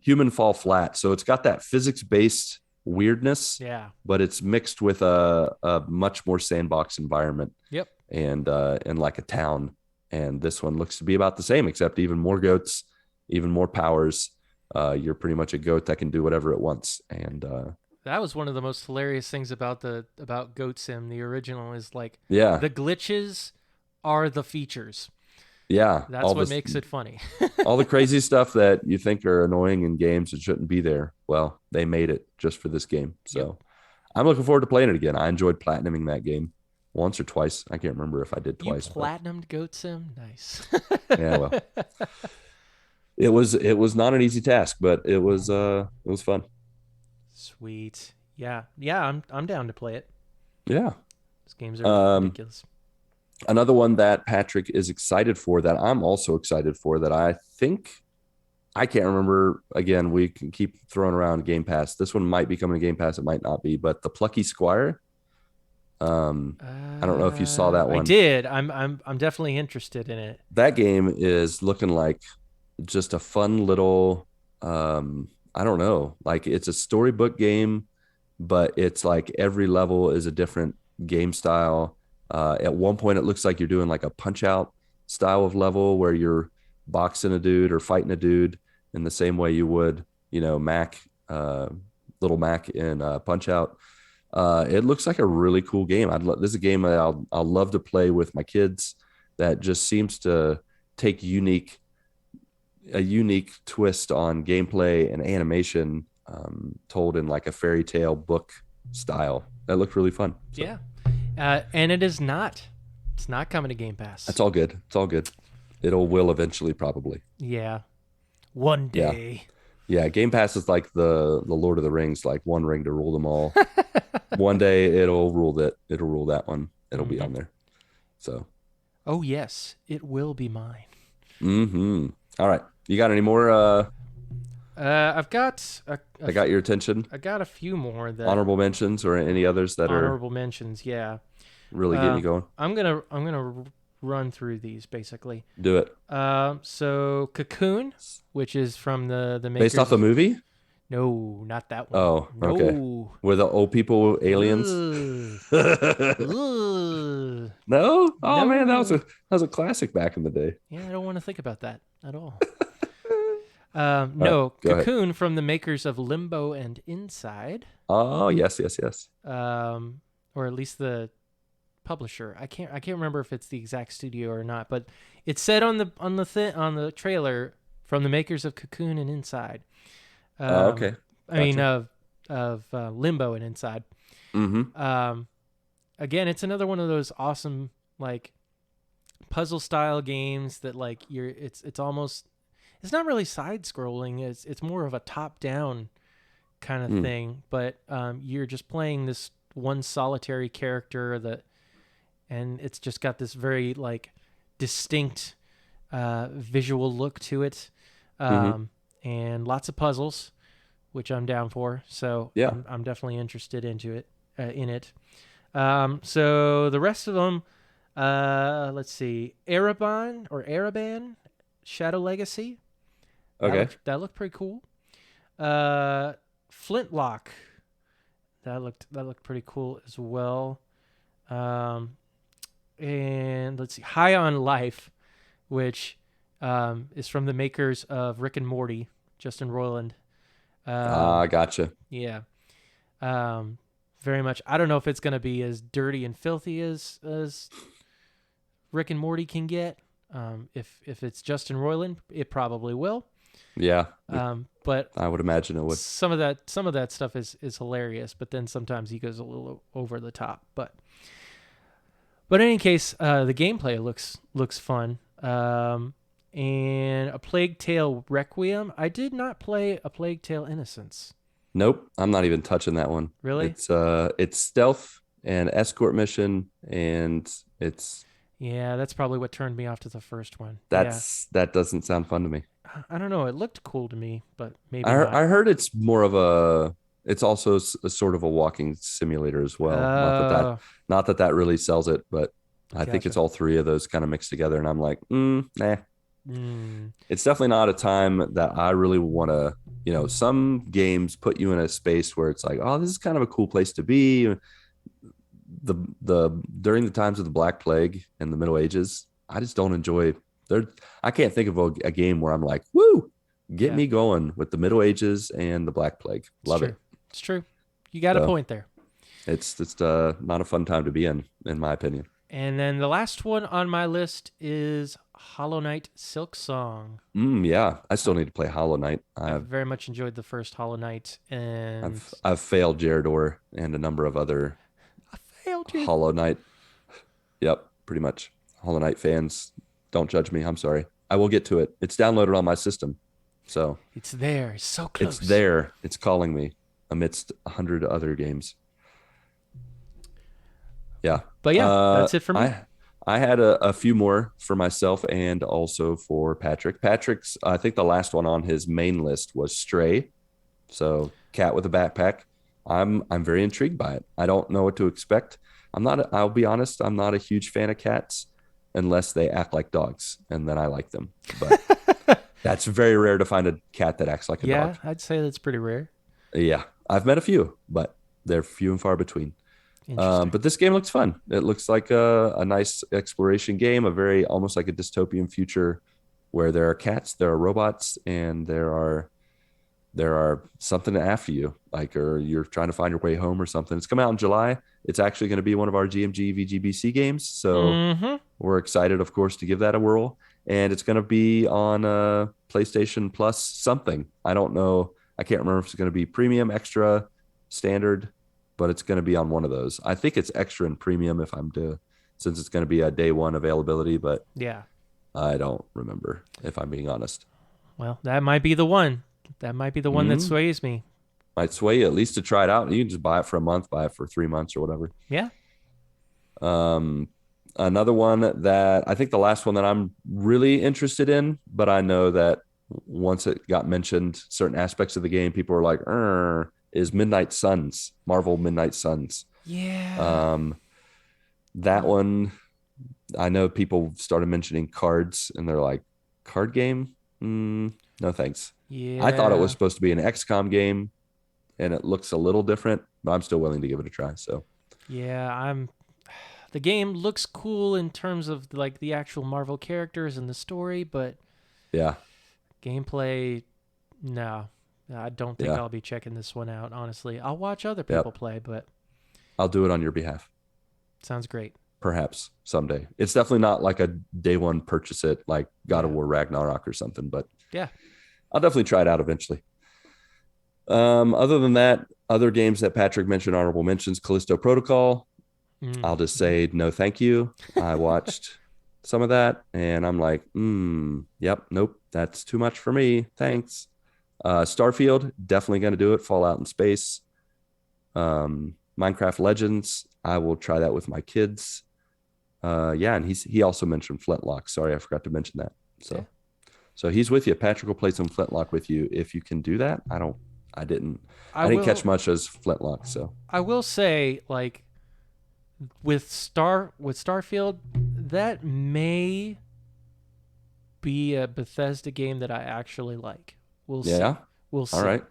human fall flat. So it's got that physics based weirdness, Yeah. but it's mixed with a much more sandbox environment, Yep. and like a town. And this one looks to be about the same, except even more goats, even more powers. You're pretty much a goat that can do whatever it wants. And That was one of the most hilarious things about the about Goat Sim, the original, is like yeah, the glitches are the features. Yeah, That's what makes it funny. all the crazy stuff that you think are annoying in games and shouldn't be there. Well, they made it just for this game. Yep. So I'm looking forward to playing it again. I enjoyed platinuming that game once or twice. I can't remember if I did You twice, but platinumed Goat Sim? Nice. yeah, well, it was not an easy task, but it was fun. Sweet. Yeah. Yeah, I'm down to play it. Yeah. These games are Um, ridiculous. Another one that Patrick is excited for that I'm also excited for that I think I can't remember. Again, we can keep throwing around Game Pass. This one might be coming to Game Pass. It might not be, but the Plucky Squire. Um, I don't know if you saw that I one. did. I'm definitely interested in it. That game is looking like just a fun little. I don't know. Like it's a storybook game, but it's like every level is a different game style. At one point, it looks like you're doing like a punch out style of level where you're boxing a dude or fighting a dude in the same way you would, Mac, little Mac in Punch Out. It looks like a really cool game. This is a game that I'll love to play with my kids. That just seems to take a unique twist on gameplay and animation, told in like a fairy tale book style. That looked really fun. So Yeah. And it is not. It's not coming to Game that's Pass. all good. It's all good. Will eventually probably. Yeah. One Yeah. day. Yeah. Game Pass is like the Lord of the Rings, like one ring to rule them all. One day it'll rule that one. It'll be Hmm. on there. So Oh yes, it will be mine. all right. You got any more I've got that got your attention? I got a few more that Honorable mentions or any others that are honorable mentions. Yeah. really getting you going? I'm gonna run through these basically. Do it. So Cocoon, which is from the Based off makers the of movie? no, not that one. Oh, okay. No. Were the old people aliens? Ugh. Ugh. No? Oh man, that was a No. that was a classic back in the day. Yeah, I don't want to think about that at all. All right, No, go ahead. Cocoon from the makers of Limbo and Inside, Oh, yes, yes, yes. or at least the publisher. I can't remember if it's the exact studio or not, but it said on the trailer from the makers of Cocoon and Inside. Oh, Um, okay. I mean Gotcha. of Limbo and Inside. Mm-hmm. Um, again, it's another one of those awesome like puzzle style games that like it's almost it's not really side scrolling. It's more of a top down kind of Mm. thing, but you're just playing this one solitary character and it's just got this very like distinct visual look to it, Mm-hmm. and lots of puzzles, which I'm down for. So Yeah. I'm definitely interested in it. So the rest of them, let's see, Araban, Shadow Legacy. Okay. That looked pretty cool. Uh, Flintlock. That looked pretty cool as well. Um, and let's see, High on Life, which is from the makers of Rick and Morty, Justin Roiland. Ah, gotcha. Yeah. Um, very much. I don't know if it's gonna be as dirty and filthy as Rick and Morty can get. If it's Justin Roiland, it probably will. Yeah. But I would imagine it would. some of that stuff is hilarious, but then sometimes he goes a little over the top. But in any case, the gameplay looks fun. And A Plague Tale Requiem. I did not play A Plague Tale Innocence. Nope. I'm not even touching that one. Really? It's stealth and escort mission, and it's Yeah, that's probably what turned me off to the first one. Yeah. that doesn't sound fun to me. I don't know. It looked cool to me, but I maybe heard, not. I heard it's more of it's also a sort of a walking simulator as well. Uh, Not that that really sells it, but I think it's Gotcha. all three of those kind of mixed together. And I'm like, nah, Mm, it's definitely not a time that I really want to, some games put you in a space where it's like, oh, this is kind of a cool place to be. The during the times of the Black Plague and the Middle Ages, I just don't enjoy there. I can't think of a game where I'm like, woo, get yeah, me going with the Middle Ages and the Black Plague. it's Love true. it. It's true. You got a So point there. it's not a fun time to be in my opinion. And then the last one on my list is Hollow Knight Silk Song. Yeah, I still I've, need to play Hollow Knight. I've very much enjoyed the first Hollow Knight, and I've failed Jaredor and a number of other I failed you. Hollow Knight. Yep, pretty much. Hollow Knight fans, don't judge me. I'm sorry. I will get to it. It's downloaded on my system, so It's there. It's so close. it's there. It's calling me amidst 100 other games. Yeah. But yeah, that's it for me. I had a few more for myself and also for Patrick. Patrick's, I think the last one on his main list was Stray. So cat with a backpack. I'm very intrigued by it. I don't know what to expect. I'll be honest, I'm not a huge fan of cats unless they act like dogs, and then I like them. But that's very rare to find a cat that acts like a dog. Yeah, I'd say that's pretty rare. Yeah. I've met a few, but they're few and far between. Interesting. But this game looks fun. It looks like a nice exploration game, a very almost like a dystopian future where there are cats, there are robots, and there are something after you, like, or you're trying to find your way home or something. It's come out in July. It's actually going to be one of our GMG VGBC games. So we're excited, of course, to give that a whirl. And it's going to be on PlayStation Plus something. I don't know. I can't remember if it's going to be premium, extra, standard, but it's going to be on one of those. I think it's extra and premium since it's going to be a day one availability, but yeah. I don't remember, if I'm being honest. Well, that might be the one. That might be the one that sways me. Might sway you at least to try it out. You can just buy it for a month, buy it for 3 months or whatever. Yeah. Another one that I think the last one that I'm really interested in, but I know that once it got mentioned, certain aspects of the game, people were like, is Midnight Suns, Marvel Midnight Suns. Yeah. That one, I know people started mentioning cards and they're like, card game? No, thanks. Yeah. I thought it was supposed to be an XCOM game and it looks a little different, but I'm still willing to give it a try. So yeah, the game looks cool in terms of like the actual Marvel characters and the story, but yeah, gameplay, no. I don't think I'll be checking this one out, honestly. I'll watch other people play, but I'll do it on your behalf. Sounds great. Perhaps someday. It's definitely not like a day one purchase it like God of War Ragnarok or something, but yeah, I'll definitely try it out eventually. Other than that, other games that Patrick mentioned, honorable mentions, Callisto Protocol. I'll just say no thank you. I watched some of that and I'm like, yep, nope, that's too much for me. Thanks. Starfield, definitely going to do it. Fallout in space. Minecraft Legends, I will try that with my kids. And he also mentioned Flintlock. Sorry, I forgot to mention that. So he's with you. Patrick will play some Flintlock with you if you can do that. I didn't catch much as Flintlock. So I will say, like, with Starfield, that may be a Bethesda game that I actually like. We'll see. Yeah. We'll see. All right.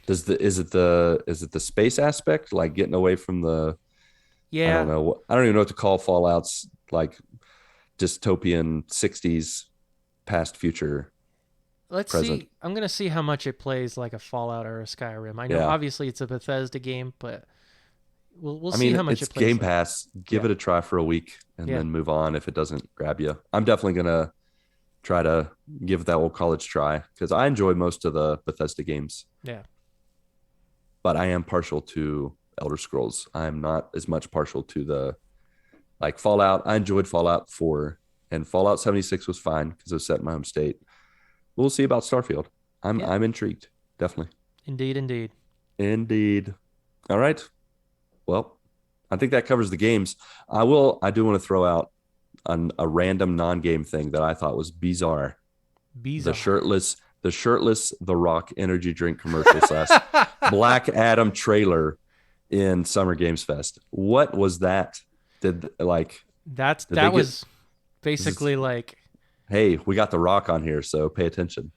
Is it the space aspect, like getting away from the? Yeah. I don't know. I don't even know what to call Fallout's like dystopian 60s past future. Let's present. see. I'm gonna see how much it plays like a Fallout or a Skyrim. I know obviously it's a Bethesda game, but we'll see how much it plays. Game Pass. Give it a try for a week and then move on if it doesn't grab you. I'm definitely gonna try to give that old college try because I enjoy most of the Bethesda games. Yeah. But I am partial to Elder Scrolls. I'm not as much partial to the like Fallout. I enjoyed Fallout 4 and Fallout 76 was fine because it was set in my home state. We'll see about Starfield. I'm intrigued. Definitely. Indeed. All right. Well, I think that covers the games. I do want to throw out a random non-game thing that I thought was bizarre. The shirtless The Rock energy drink commercial / Black Adam trailer in Summer Games Fest. What was that? That was basically like, hey, we got The Rock on here, so pay attention.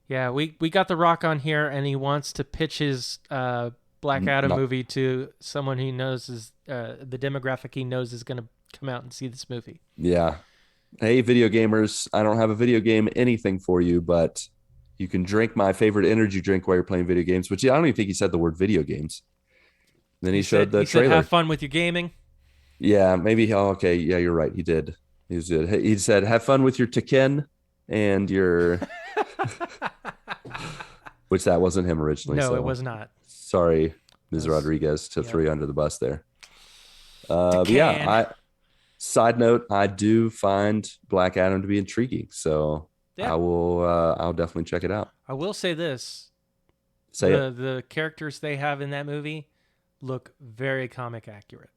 Yeah, we got The Rock on here, and he wants to pitch his Black Adam movie to someone he knows is the demographic he knows is going to come out and see this movie. Yeah. Hey, video gamers, I don't have a video game anything for you, but you can drink my favorite energy drink while you're playing video games, which I don't even think he said the word video games. Then he showed the trailer. Said, have fun with your gaming. Yeah, maybe. Oh, okay. Yeah, you're right. He did. He was good. He said, "Have fun with your Tekken and your," which that wasn't him originally. No, it So was not. sorry, That Ms. was Rodriguez, to yep. throw you under the bus there. But yeah, Decan. I side note, I do find Black Adam to be intriguing. So Yeah, I'll definitely check it out. I will say this: Say it. the characters they have in that movie look very comic accurate.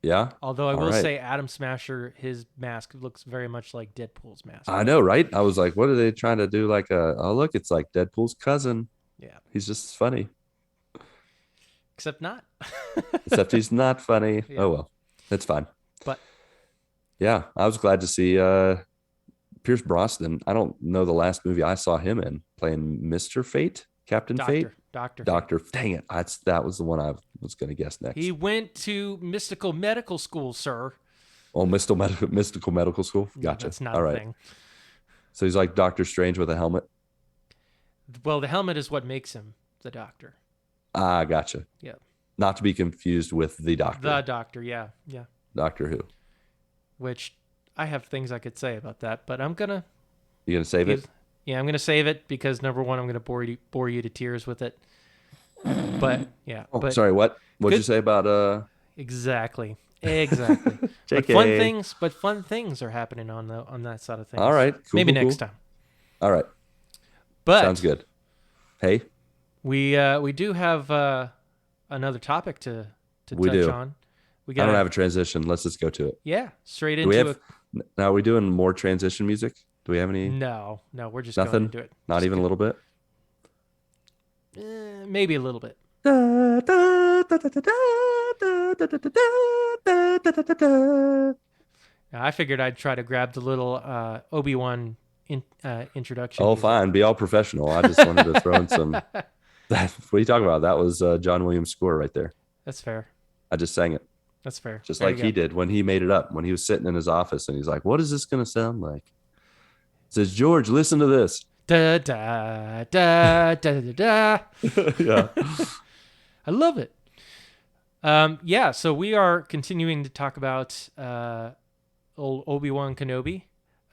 Yeah. Although I All will right. say, Adam Smasher, his mask looks very much like Deadpool's mask. I know, right? I was like, what are they trying to do? Like oh look, it's like Deadpool's cousin. Yeah, He's just funny. except not. Except he's not funny. Yeah, Oh well. That's fine. but Yeah. I was glad to see Pierce Brosnan. I don't know the last movie I saw him in, playing Mr. Fate, Captain Fate. Doctor Fate. Doctor, dang it. That was the one I was gonna guess He next. went to mystical medical school, sir. Oh, mystical medical school. No, Gotcha. that's not All a right. thing. So he's like Doctor Strange with a helmet. Well, the helmet is what makes him the Doctor. Ah, gotcha. Yeah, Not to be confused with the the Doctor. Doctor. Yeah, yeah. Doctor Who. Which I have things I could say about that, but I'm gonna You gonna save give. it? Yeah, I'm gonna save it because number one, I'm gonna bore you to tears with it. But yeah, Oh, but sorry. What'd you good. say about Exactly. Exactly. JK? But fun things are happening on that side of All things. right. Cool. Maybe Cool. next Cool. time. All right. Sounds But good. Hey, we do have another topic to we touch do. on. We I got don't to have a transition. Let's just go to it. yeah, straight Do we into have a now? Are we doing more transition music? Do we have any? no, we're just going Nothing. into it. Not Just even a little bit. maybe a little bit. Da, da, da, da, da, da, da, da, da, da, da, da, da, da. Now, I figured I'd try to grab the little Obi-Wan introduction Oh, music. fine. Be all professional. I just wanted to throw in some. What are you talking about? That was John Williams' score right there. That's fair. I just sang it That's fair. just There you like he go. did when he made it up. When he was sitting in his office and he's like, "What is this going to sound like?" It says, "George, listen to this." Da da da da da da. Yeah. I love it. Yeah, so we are continuing to talk about old Obi-Wan Kenobi,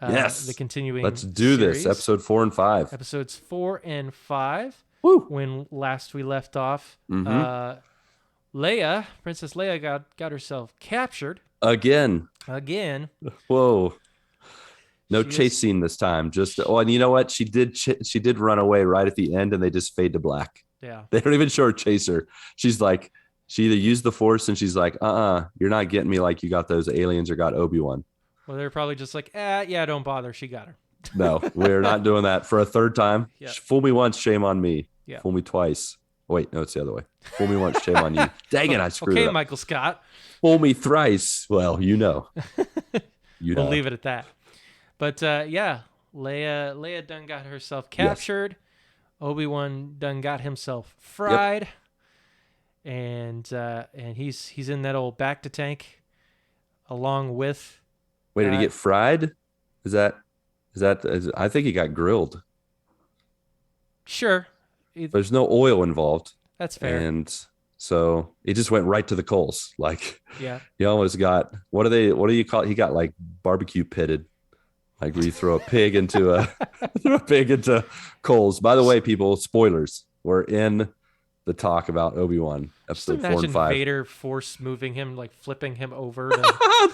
the Yes. continuing Let's do this. series, Episode 4 and 5. episodes 4 and 5. Woo. When last we left off, Mm-hmm. Princess Leia got herself captured Again. again. Whoa. No She chase is, scene this time. Just oh, and you know what? She did run away right at the end, and they just fade to black. yeah. They don't even show her chase her. She's like, she either used the Force, and she's like, you're not getting me like you got those aliens or got Obi-Wan. Well, they're probably just like, yeah, don't bother. She got her. No, we're not doing that for a third time. Yeah. Fool me once, shame on me. Yeah. Fool me twice. Wait, no, it's the other way. Fool me once, shame on you. Dang it, I screwed Okay, it up. Michael Scott. Fool me thrice. Well, you know. You We'll know. leave it at that. But yeah, Leia done got herself captured. Obi-Wan done got himself fried. And he's in that old back to tank along with Wait, did he get fried? I think he got grilled. sure. There's no oil involved. That's fair. And so it just went right to the coals. Like Yeah. he almost got what do you call it? He got like barbecue pitted. Like where you throw a pig into coals. By the way, people, spoilers. We're in the talk about Obi-Wan, Just episode 4 imagine and 5. Vader force moving him, like flipping him over.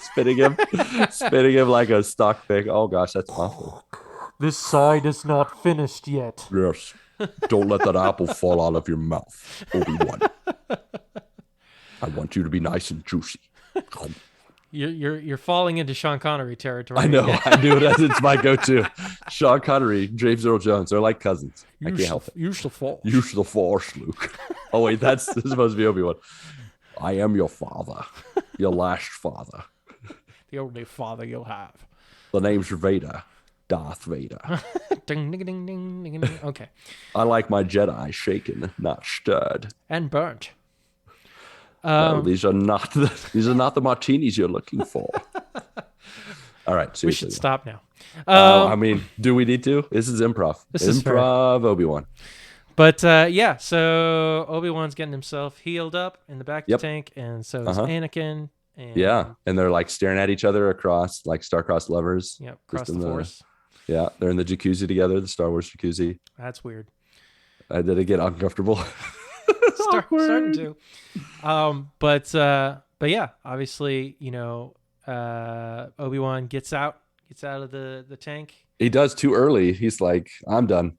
spitting him like a stock pig. Oh gosh, that's awful. This side is not finished yet. Yes. Don't let that apple fall out of your mouth, Obi-Wan. I want you to be nice and juicy. You're falling into Sean Connery territory. I know. I do it. It's my go-to. Sean Connery, James Earl Jones. They're like cousins. I can't help it. Use the force. Use the Force, Luke. Oh wait, this is supposed to be Obi-Wan. I am your father, your last father. The only father you'll have. The name's Vader, Darth Vader. Ding, ding, ding, ding, ding, ding. Okay. I like my Jedi shaken, not stirred. And burnt. No, these are not the martinis you're looking for. All right, seriously. We should stop now. I mean, do we need to? This is improv. This is fair. Improv Obi-Wan. But yeah, so Obi-Wan's getting himself healed up in the back of Yep. the tank, and so is Uh-huh. Anakin. Yeah, and and they're like staring at each other across like star-crossed lovers. across Just the in the force. Yeah, they're in the jacuzzi together, the Star Wars jacuzzi. That's weird. Did it get uncomfortable? Starting Awkward. to. But yeah, obviously, Obi-Wan gets out of the tank. He does too early. He's like, I'm done.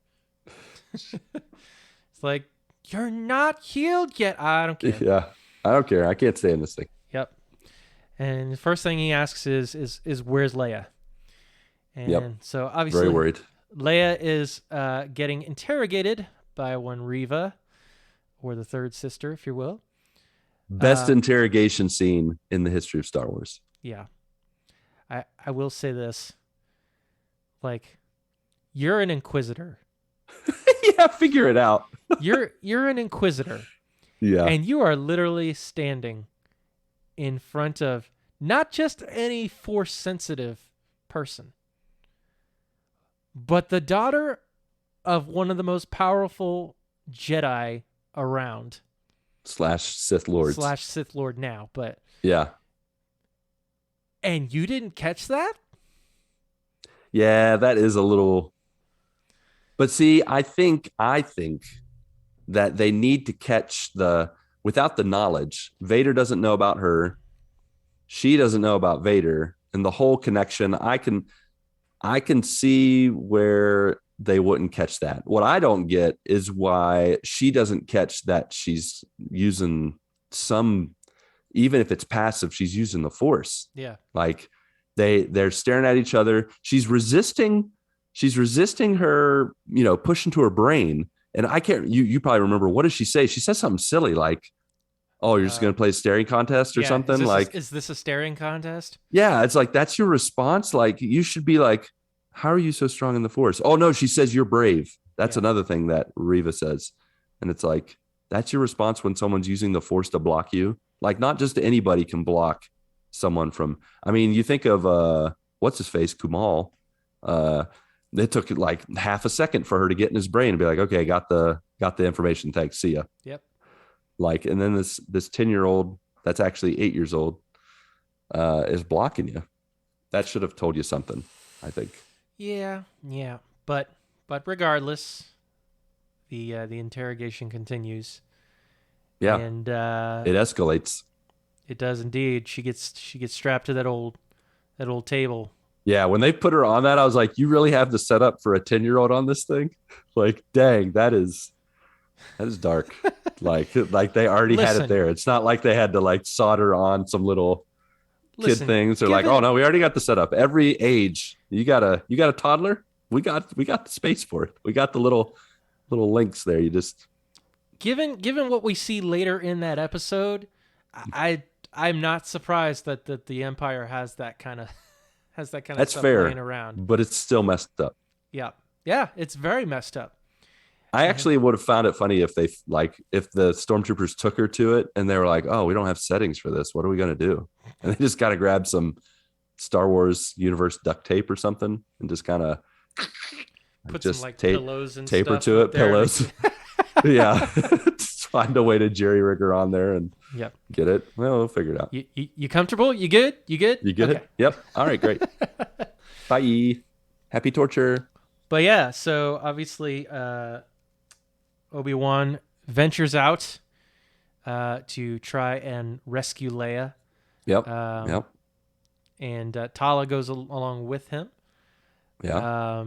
It's like, you're not healed yet. I don't care. Yeah, I don't care. I can't stay in this thing. Yep. And the first thing he asks is where's Leia? Yep, And so very obviously worried. Leia is getting interrogated by one Reva, or the third sister, if you will. Best Uh, interrogation scene in the history of Star Wars. yeah. I will say this. Like, you're an inquisitor. Yeah, figure it out. You're an inquisitor, Yeah, and you are literally standing in front of not just any force sensitive person, but the daughter of one of the most powerful Jedi around, slash Sith Lords. slash Sith Lord now. But Yeah, and you didn't catch that? yeah, that is a little. But see, I think that they need to catch the without the knowledge. Vader doesn't know about her. She doesn't know about Vader, and the whole connection. I can see where they wouldn't catch that. What I don't get is why she doesn't catch that she's using some, even if it's passive, she's using the force. Yeah. Like they're staring at each other. She's resisting her, push into her brain. And I can't, you probably remember, what does she say? She says something silly like, oh, you're just going to play a staring contest or Yeah. something. Like, Is this a staring contest? yeah, it's like, that's your response. Like, you should be like, how are you so strong in the force? Oh, no, she says you're brave. That's Yeah. another thing that Reva says. And it's like, that's your response when someone's using the force to block you. Like, not just anybody can block someone from, I mean, you think of, what's his face, Kumal. It took like half a second for her to get in his brain and be like, okay, got the information. Thanks. See ya. Yep. Like, and then this 10-year-old that's actually 8 years old is blocking you. That should have told you something, I think. Yeah. But regardless, the interrogation continues. Yeah. And It escalates. it does indeed. She gets strapped to that old table. Yeah. When they put her on that, I was like, you really have the setup for a 10-year-old on this thing? Like, dang, that is dark. like they already had it Listen. there. It's not like they had to like solder on some little kid Listen, things. They're like, oh no, we already got the setup. Every age, you got a toddler. We got the space for it. We got the little links there. You just given what we see later in that episode, I'm not surprised that the Empire has that kind of that's stuff fair, laying around. but it's still messed up. Yeah, it's very messed up. I actually would have found it funny if if the stormtroopers took her to it and they were like, oh, we don't have settings for this. What are we going to do? And they just got to grab some Star Wars universe duct tape or something and just kind of Put just some like tape pillows and her stuff to up it, there. pillows. Yeah. Just find a way to jerry rig her on there and Yep. get it. Well, we'll figure it out. You comfortable? You good? You good? You get Okay. it? Yep. All right, great. Bye. Happy torture. But yeah, so obviously Obi-Wan ventures out to try and rescue Leia. Yep. Yep. And Tala goes along with him. Yeah.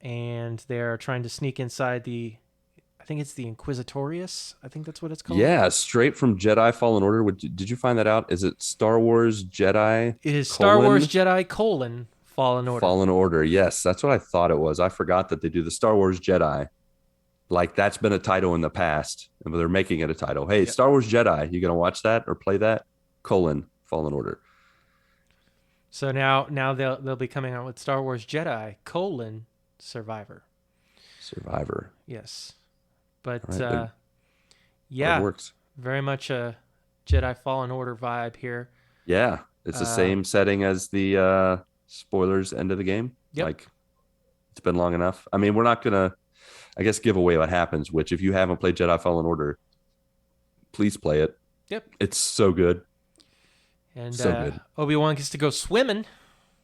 And they're trying to sneak inside I think it's the Inquisitorius. I think that's what it's called. Yeah, straight from Jedi Fallen Order. Did you find that out? Is it Star Wars Jedi? It is Star Wars Jedi : Fallen Order. Fallen Order. Yes, that's what I thought it was. I forgot that they do the Star Wars Jedi. Like, that's been a title in the past, but they're making it a title. Hey, yep. Star Wars Jedi, you gonna watch that or play that? Fallen Order. So now they'll be coming out with Star Wars Jedi : Survivor. Survivor. Yes, but right, yeah, it works. Very much a Jedi Fallen Order vibe here. Yeah, it's the same setting as the spoilers end of the game. Yep. Like, it's been long enough. I mean, we're not gonna, I guess, give away what happens. Which, if you haven't played Jedi Fallen Order, please play it. Yep, it's so good. And So good. Obi-Wan gets to go swimming,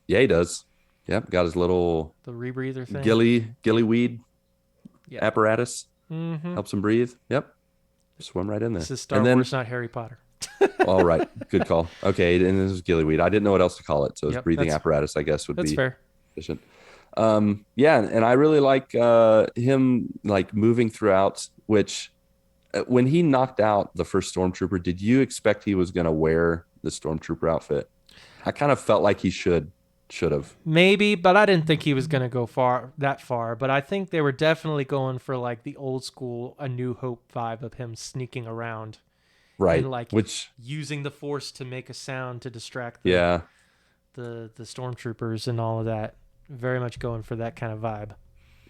Yeah, he does. Yep, got his little the rebreather thing. gilly weed Yeah. apparatus. Mm-hmm. Helps him breathe. Yep. Swim right in there. This is Star And then, Wars, not Harry Potter. all right, good call. Okay, and this is gillyweed. I didn't know what else to call it, so his Yep, breathing apparatus, I guess, would that's be fair. efficient. Yeah, and I really like him like moving throughout. Which, when he knocked out the first stormtrooper, did you expect he was going to wear the stormtrooper outfit? I kind of felt like he should have. Maybe, but I didn't think he was gonna go that far. But I think they were definitely going for like the old school A New Hope vibe of him sneaking around Right. and like Which, using the Force to make a sound to distract yeah, the stormtroopers and all of that. Very much going for that kind of vibe.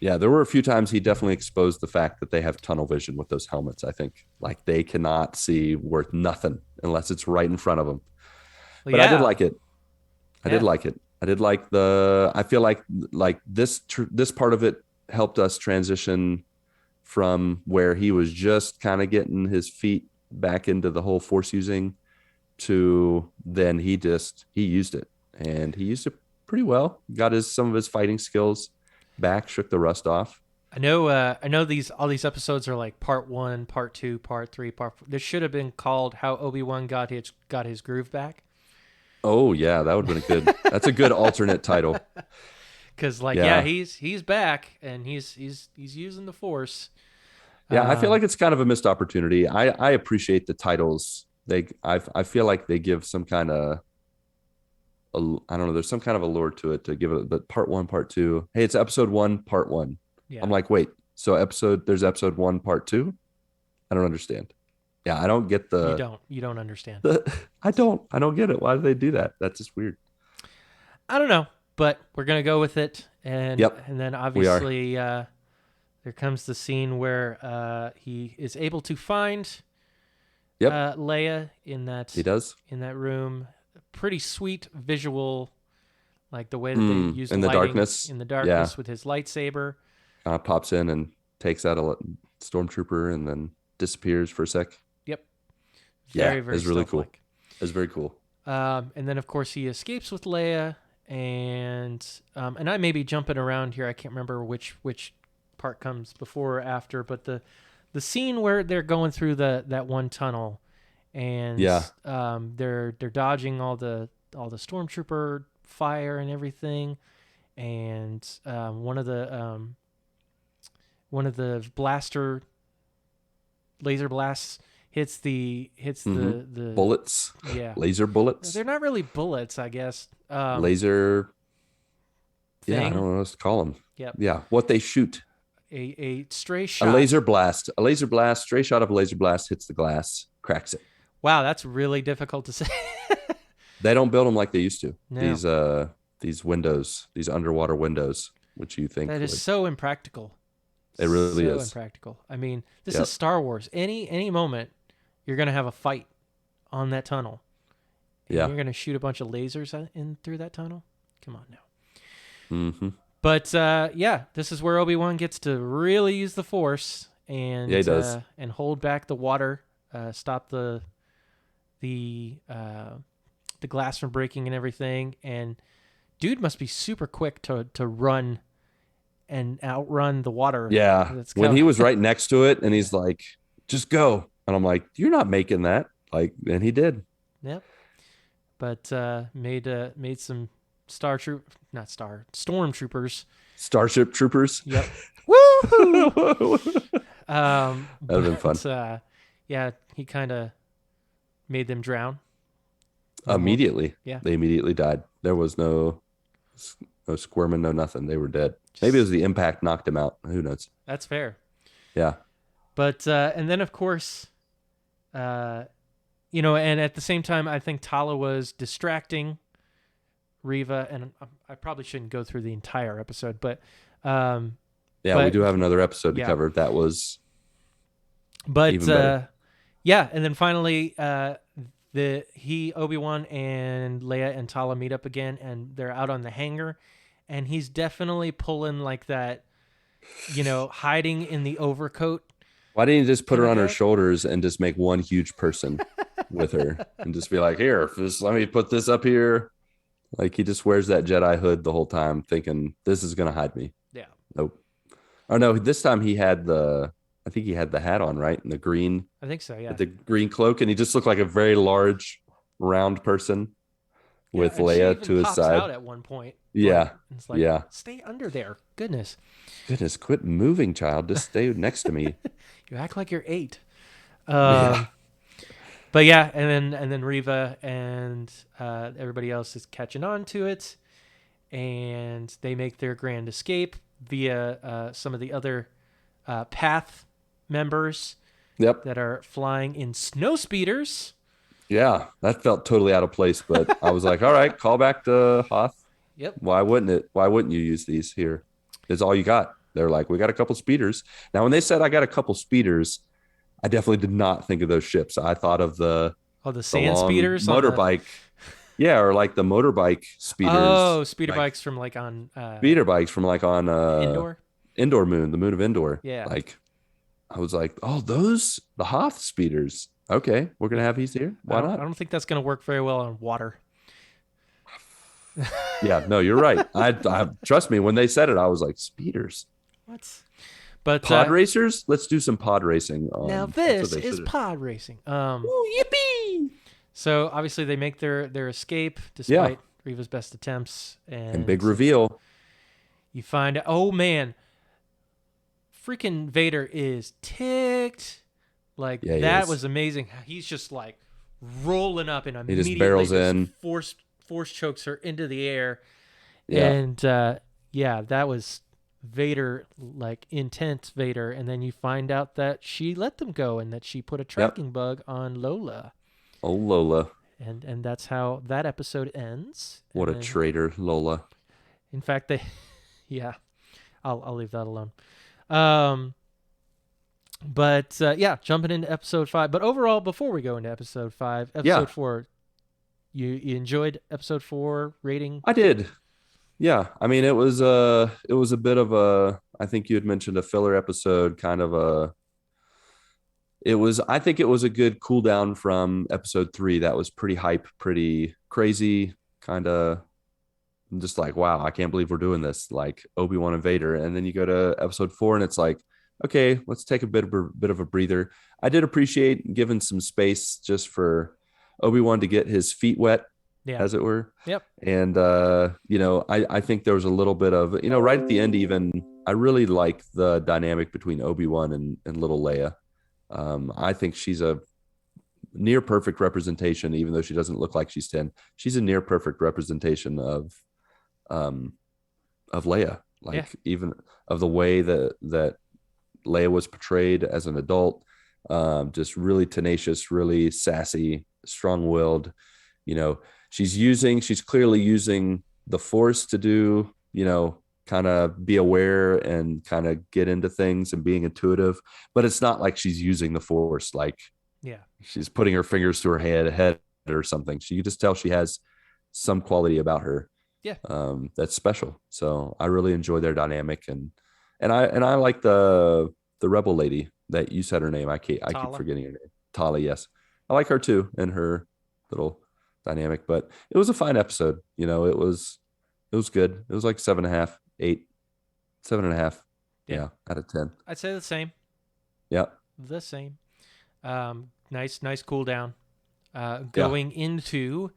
yeah, there were a few times he definitely exposed the fact that they have tunnel vision with those helmets. I think like they cannot see worth nothing unless it's right in front of them. Well, But I did yeah, like it. I did yeah. like it. I did like I feel like this part of it helped us transition from where he was just kind of getting his feet back into the whole force using to then he used it, and he used it pretty well. Got some of his fighting skills back, shook the rust off. I know these all these episodes are like part 1, part 2, part 3, part 4. This should have been called How Obi-Wan got his groove back. Oh yeah, that would have been a good. That's a good alternate title. Cuz like yeah, Yeah, he's back and he's using the Force. yeah. I feel Um like it's kind of a missed opportunity. I appreciate the titles. I feel like they give some kind of I don't know. There's some kind of allure to it to give it. But part 1, part 2. Hey, it's episode 1, part 1. yeah. I'm like, wait. So there's episode 1, part 2. I don't understand. Yeah, I don't get You don't understand. I don't get it. Why do they do that? That's just weird. I don't know, but we're going to go with it Yep, and then we are. obviously there comes the scene where he is able to find Yep, Leia he does. in that room. Pretty sweet visual, like the way that they use In the lighting darkness. in the Yeah, darkness with his lightsaber. pops in and takes out a stormtrooper and then disappears for a sec. Yep, Yeah, very it's really cool. stealth-like. It's very cool. And then of course he escapes with Leia, and I may be jumping around here. I can't remember which part comes before or after, but the scene where they're going through that one tunnel, and Yeah. they're dodging all the stormtrooper fire and everything, and one of the laser blasts hits the Bullets, yeah. laser bullets, They're not really bullets, I guess. laser. Yeah, I Thing. don't know what else to call them. Yep. Yeah, what they shoot. A stray A shot. laser blast. A laser blast. Stray shot of a laser blast hits the glass, cracks it. Wow, that's really difficult to say. They don't build them like they used to. No. These windows, these underwater windows, which you think That is would, so impractical. it really So is. impractical. I mean, this Yep. is Star Wars. Any moment you're gonna have a fight on that tunnel. And Yeah. you're gonna shoot a bunch of lasers in through that tunnel. Come on now. Mm-hmm. But yeah, this is where Obi-Wan gets to really use the Force and Yeah, he does. And hold back the water, stop the glass from breaking and everything. And dude must be super quick to run and outrun the water. Yeah. That's When coming. he was right next to it and he's like, just go. And I'm like, you're not making that. Like, and he did. Yep. But made some stormtroopers. Starship Troopers. Yep. Woo! That'd have been fun. Yeah, he kind of made them drown. Immediately. Yeah. They immediately died. There was no squirming, no nothing. They were dead. Maybe it was the impact knocked him out. Who knows? That's fair. Yeah. But and then of course, and at the same time, I think Tala was distracting Riva, and I probably shouldn't go through the entire episode, but Yeah, but- we do have another episode to yeah. cover. That was but even better. yeah, and then finally, Obi-Wan and Leia and Tala meet up again, and they're out on the hangar, and he's definitely pulling like that, hiding in the overcoat. Why didn't you just put her on her Okay. shoulders and just make one huge person? with her and just be like, here, just let me put this up here. Like he just wears that Jedi hood the whole time, thinking this is gonna hide me. Yeah. Nope. Oh no, this time he had I think he had the hat on, right? And the green, I think so. Yeah. the green cloak, and he just looked like a very large, round person Yeah. with And she Leia even to his pops side. out at one point. Like, Yeah, it's like, yeah. stay under there. Goodness. Goodness, quit moving, child. Just stay next to me. You act like you're 8. Yeah. But yeah, and then Riva and everybody else is catching on to it, and they make their grand escape via some of the other path members Yep. that are flying in snow speeders. Yeah. That felt totally out of place, but I was like, all right, call back to Hoth. Yep. Why wouldn't it? Why wouldn't you use these here? It's all you got. They're like, we got a couple speeders. Now, when they said I got a couple speeders, I definitely did not think of those ships. I thought of Oh, the the sand long speeders on the. motorbike. Yeah, or like the motorbike speeders, Oh, speeder like bikes from like on speeder bikes from like on indoor. Indoor Moon, the moon of Endor. Yeah. Like I was like, oh, those the Hoth speeders. Okay, we're gonna have these here. I Why don't. I not? don't think that's gonna work very well on water. Yeah, no, you're right. I trust me when they said it, I was like, speeders, What? But pod racers. Let's do some pod racing. now That's what this they is should have. pod racing. Ooh, yippee! So obviously they make their escape Yeah, despite Riva's best attempts, and and big reveal. you find out. Oh man, freaking Vader is ticked. Like Yeah, he that is. was amazing. He's just like rolling up and He just immediately barrels just in. force chokes her into the air, Yeah, and yeah, that was Vader, like intense Vader. And then you find out that she let them go and that she put a yep. tracking bug on Lola. Oh, Lola, And that's how that episode ends. what And a then, traitor, Lola. in fact, they, yeah, I'll leave that alone. Um, but jumping into episode 5. But overall, before we go into episode 5, Yeah, episode 4, you enjoyed episode 4 rating? I did. Yeah, I mean it was a bit of a I think you had mentioned a filler episode, kind of a it was I think it was a good cool down from episode 3 that was pretty hype, pretty crazy, kind of just like wow, I can't believe we're doing this like Obi-Wan and Vader, and then you go to episode 4 and it's like okay, let's take a bit of a breather. I did appreciate giving some space just for Obi-Wan to get his feet wet Yeah. as it were. Yep. And I think there was a little bit of right at the end even I really like the dynamic between Obi-Wan and little Leia. I think she's a near perfect representation, even though she doesn't look like she's 10. She's a near perfect representation um of Leia, like Yeah. even of the way that Leia was portrayed as an adult, just really tenacious, really sassy, strong-willed. You know, she's clearly using the Force to do, kind of be aware and kind of get into things and being intuitive, but it's not like she's using the Force like Yeah. she's putting her fingers to her head or something. You just tell she has some quality about her, Yeah. that's special. So I really enjoy their dynamic, and I like the rebel lady that you said her name. I keep Tala. forgetting her name. Tali, yes. I like her too and her little dynamic, but it was a fine episode. It was good. It was like 7.5, 8, 7.5. Yeah. Yeah, out of 10. I'd say the same. Yeah. The same. Nice cool down. Yeah. Going into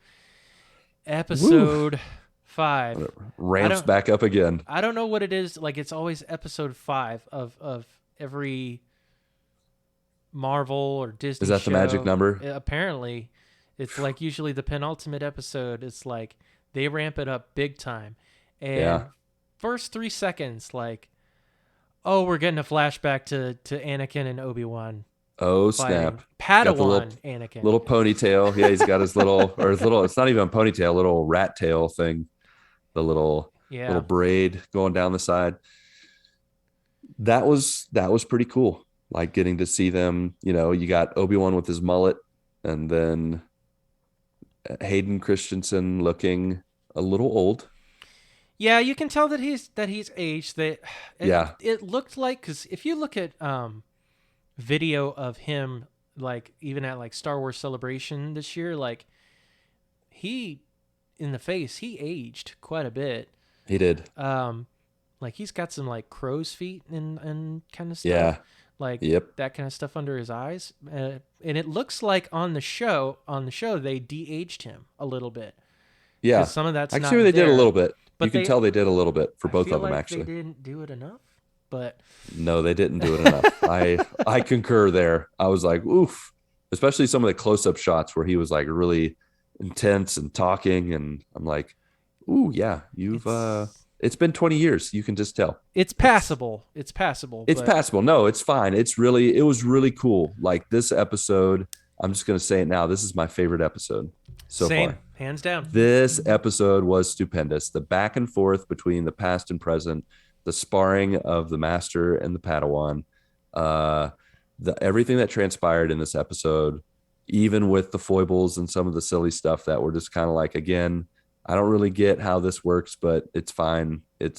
episode 5. Ramps back up again. I don't know what it is. Like it's always episode 5 of every Marvel or Disney Is that show. the magic number? Apparently, it's like usually the penultimate episode. It's like they ramp it up big time, and Yeah. first 3 seconds, like, oh, we're getting a flashback to Anakin and Obi-Wan Oh, fighting. snap. Padawan Got the Anakin. little ponytail. Yeah, he's got his it's not even a ponytail, little rat tail thing. The little Yeah. braid going down the side. That was pretty cool. Like getting to see them, you got Obi-Wan with his mullet, and then Hayden Christensen looking a little old. Yeah, you can tell that he's aged. Yeah. It looked like, because if you look at video of him like even at like Star Wars Celebration this year, like he in the face, he aged quite a bit. He did. Um, like he's got some like crow's feet and kind of stuff, Yeah. like Yep. that kind of stuff under his eyes, and it looks like on the show they de-aged him a little bit because Yeah. some of that's Actually, not they did a there, little bit. You but can tell they did a little bit for I both feel of them, like they actually. didn't do it enough, but No, they didn't do it enough. I concur there. I was like, oof, especially some of the close-up shots where he was like really intense and talking, and I'm like, ooh, yeah, it's it's been 20 years. You can just tell. it's It's passable. It's passable, it's but passable. No, it's fine. It was really cool. Like this episode, I'm just gonna say it now. This is my favorite episode so same, far. hands down. This episode was stupendous. The back and forth between the past and present, the sparring of the master and the Padawan, uh, the everything that transpired in this episode, even with the foibles and some of the silly stuff that were just kind of like, again, I don't really get how this works, but it's fine. It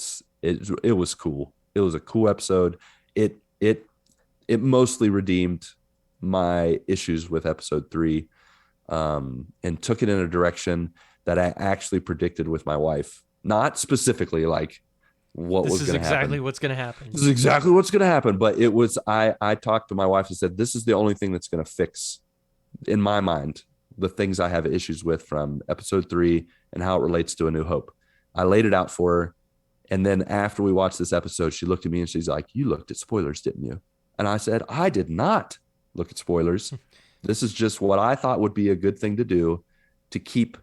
was cool. It was a cool episode. It it it mostly redeemed my issues with episode 3, and took it in a direction that I actually predicted with my wife. Not specifically like what This was is going to exactly happen. what's going to happen. This is exactly what's going to happen. But it was, I talked to my wife and said, this is the only thing that's going to fix, in my mind, the things I have issues with from episode 3 and how it relates to A New Hope. I laid it out for her. And then after we watched this episode, she looked at me and she's like, you looked at spoilers, didn't you? And I said, I did not look at spoilers. This is just what I thought would be a good thing to do to keep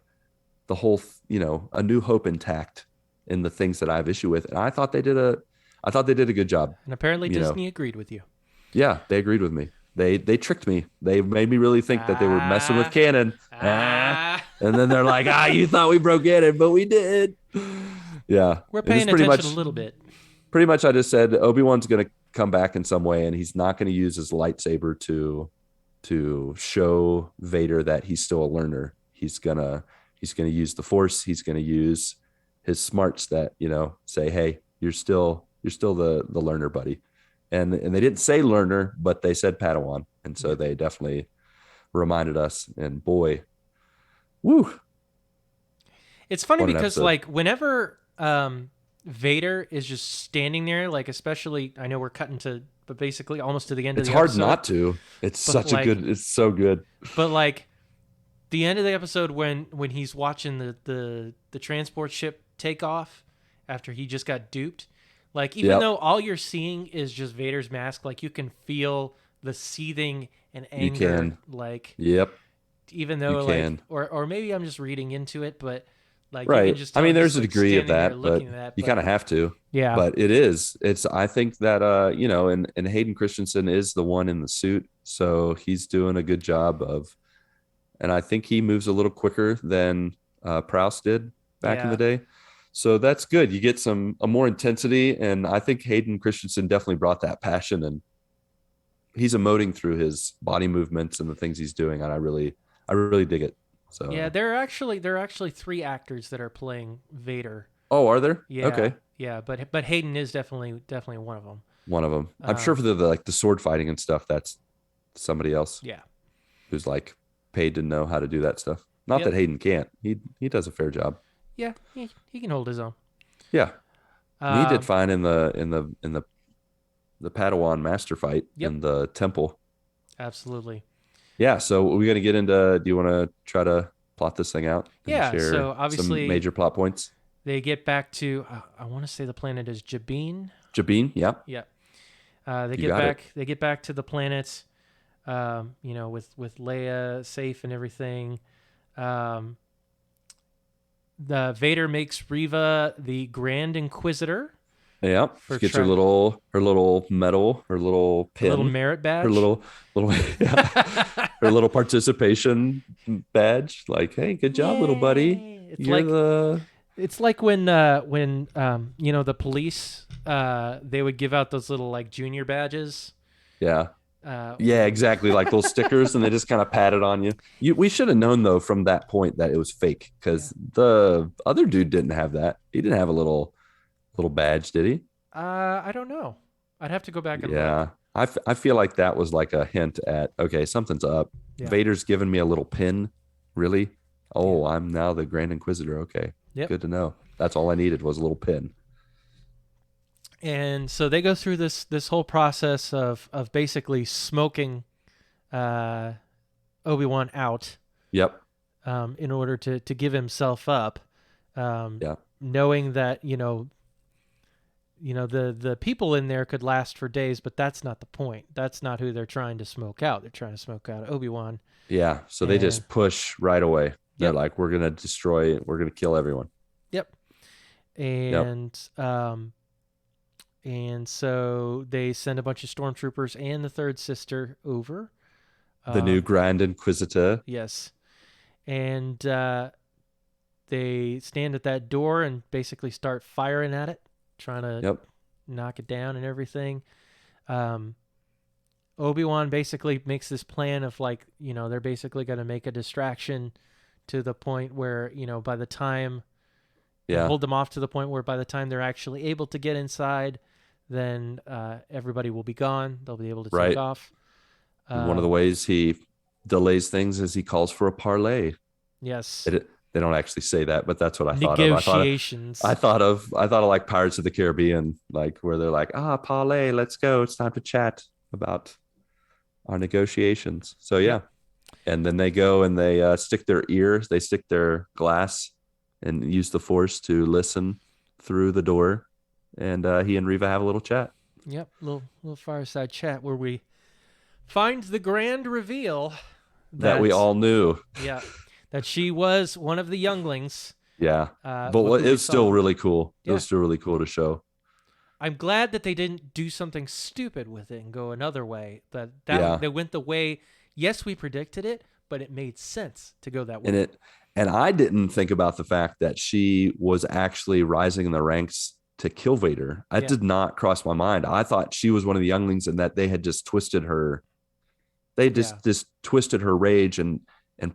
the whole, A New Hope intact in the things that I have issue with. And I thought they did a good job. And apparently You know, Disney agreed with you. yeah, they agreed with me. They tricked me. They made me really think that they were messing with canon. And then they're like, you thought we broke canon, but we did. Yeah. We're And it's paying attention a little bit. pretty much I just said Obi-Wan's going to come back in some way, and he's not going to use his lightsaber to show Vader that he's still a learner. He's gonna use the Force. He's gonna use his smarts that say, hey, you're still the learner, buddy. And they didn't say learner, but they said Padawan, and so they definitely reminded us. And boy, woo! It's funny What an because episode. like whenever Vader is just standing there, like especially I know we're cutting to, but basically almost to the end It's of the hard episode. not to. It's But, such a like- good. It's so good. But like the end of the episode when he's watching the transport ship take off after he just got duped, like even Yep. though all you're seeing is just Vader's mask, like you can feel the seething and anger. can. Like Yep. even though You like can. or maybe I'm just reading into it, but like you Right. can just I tell mean, him there's just, a like, degree of standing there that, but looking at that, you but- kind of have to. yeah. But I think that and Hayden Christensen is the one in the suit, so he's doing a good job of, and I think he moves a little quicker than Prouse did back in Yeah. the day, so that's good. You get a more intensity, and I think Hayden Christensen definitely brought that passion, and he's emoting through his body movements and the things he's doing, and I really dig it. So Yeah, there are actually 3 actors that are playing Vader. Oh, are there? Yeah. Okay. Yeah, but Hayden is definitely one of them. One of them. I'm sure for the sword fighting and stuff, that's somebody else Yeah. who's like paid to know how to do that stuff. Not Yep. that Hayden can't. He does a fair job. Yeah, he can hold his own. Yeah. And he Um, did fine in the Padawan master fight Yep. in the temple. Absolutely. Yeah. So we're gonna get into. Do you want to try to plot this thing out? And Yeah, share so obviously- some major plot points. They get back to I want to say the planet is Jabin. Jabin. Yeah. Yeah. You got it. They get back to the planet, with Leia safe and everything. The Vader makes Reva the Grand Inquisitor, Yeah. For She gets try- her little medal, her little pin, little merit badge. her little yeah, her little participation badge. Like, hey, good job, little buddy. Yay. It's You're like the it's like when the police they would give out those little like junior badges. yeah. Uh, Yeah, exactly. Like those stickers, and they just kind of pat it on you. We should have known though from that point that it was fake, because the other dude didn't have that. He didn't have a little badge, did he? I don't know. I'd have to go back and look. Yeah, I feel like that was like a hint at, okay, something's up. Yeah. Vader's given me a little pin. Really? Yeah. Oh, I'm now the Grand Inquisitor. Okay, Yep. good to know. That's all I needed was a little pin. And so they go through this whole process of basically smoking uh, Obi-Wan out Yep. in order to give himself up, Yeah. knowing that the people in there could last for days, but that's not the point. That's not who they're trying to smoke out. They're trying to smoke out Obi-Wan. Yeah. So they And just push right away. They're yep, like, we're gonna destroy it. We're gonna kill everyone. yep. Yep. And so they send a bunch of stormtroopers and the third sister over. The new Um, Grand Inquisitor. yes, and they stand at that door and basically start firing at it, trying to Yep. knock it down and everything. Um, Obi-Wan basically makes this plan of like, they're basically going to make a distraction to the point where, by the time, and Yeah. hold them off to the point where by the time they're actually able to get inside, then everybody will be gone. They'll be able to take Right. off. One of the Um, ways he delays things is he calls for a parlay. yes. They don't actually say that, but that's what I thought of. Negotiations. I thought of like Pirates of the Caribbean, like where they're like, parlay, let's go. It's time to chat about our negotiations. So Yep. yeah. And then they go and they they stick their glass and use the force to listen through the door. And he and Reva have a little chat Yep. Little fireside chat where we find the grand reveal that we that all knew. yeah, that she was one of the younglings. Yeah. But Who we it's still saw. really cool. It Yeah. was still really cool to show. I'm glad that they didn't do something stupid with it and go another way. Yeah. They went the way. Yes, we predicted it, but it made sense to go that way. And I didn't think about the fact that she was actually rising in the ranks to kill Vader. That Yeah. did not cross my mind. I thought she was one of the younglings and that they had just twisted her. They just twisted her rage and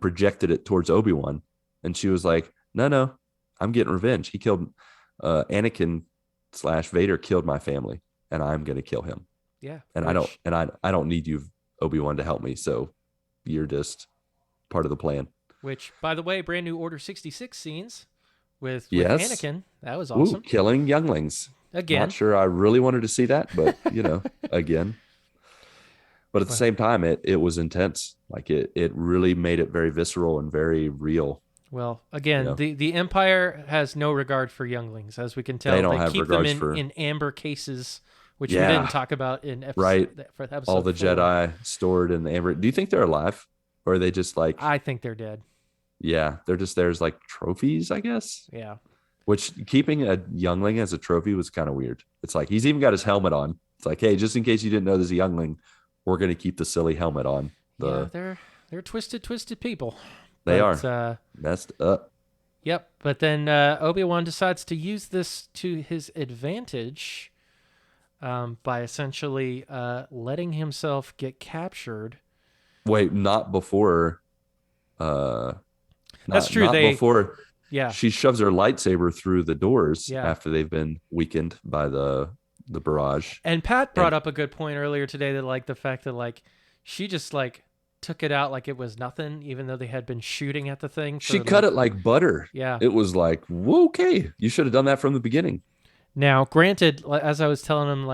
projected it towards Obi-Wan. And she was like, no, I'm getting revenge. He killed Anakin / Vader killed my family and I'm going to kill him. Yeah. And I don't need you, Obi-Wan, to help me. So you're just part of the plan. Which, by the way, brand new Order 66 scenes with Yes. Anakin. That was awesome. Ooh, killing younglings. Again. Not sure I really wanted to see that, but again. But at the same time, it was intense. Like it really made it very visceral and very real. Well, again, the Empire has no regard for younglings, as we can tell. They don't have keep them regards in amber cases, which we didn't talk about in episode, right. For episode All the 4. Jedi stored in the amber. Do you think they're alive, or are they just like? I think they're dead. Yeah, they're just there as like trophies, I guess. Yeah. Which keeping a youngling as a trophy was kind of weird. It's like he's even got his helmet on. It's like, hey, just in case you didn't know there's a youngling, we're going to keep the silly helmet on. Yeah, they're twisted people. They are messed up. Yep. But then Obi-Wan decides to use this to his advantage by essentially letting himself get captured. Wait, not before. That's true. Not before. Yeah. She shoves her lightsaber through the doors after they've been weakened by the barrage. And Pat brought up a good point earlier today that like the fact that like she just like took it out like it was nothing, even though they had been shooting at the thing. She cut it like butter. Yeah. It was like, okay, you should have done that from the beginning. Now, granted, as I was telling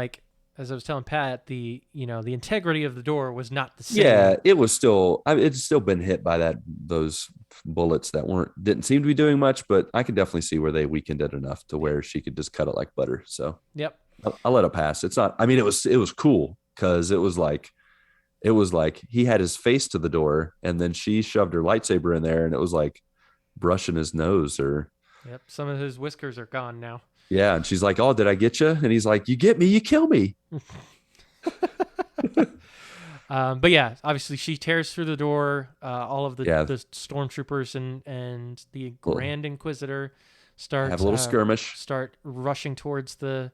Pat, the integrity of the door was not the same. Yeah, it was still. It's still been hit by those bullets that didn't seem to be doing much, but I could definitely see where they weakened it enough to where she could just cut it like butter. So yep, I'll let it pass. It's not. I mean, it was cool because it was like he had his face to the door, and then she shoved her lightsaber in there, and it was like brushing his nose or. Yep, some of his whiskers are gone now. Yeah, and she's like, "Oh, did I get you?" And he's like, "You get me, you kill me." But yeah, obviously she tears through the door. All of the stormtroopers and the Grand Inquisitor start have a little skirmish. Start rushing towards the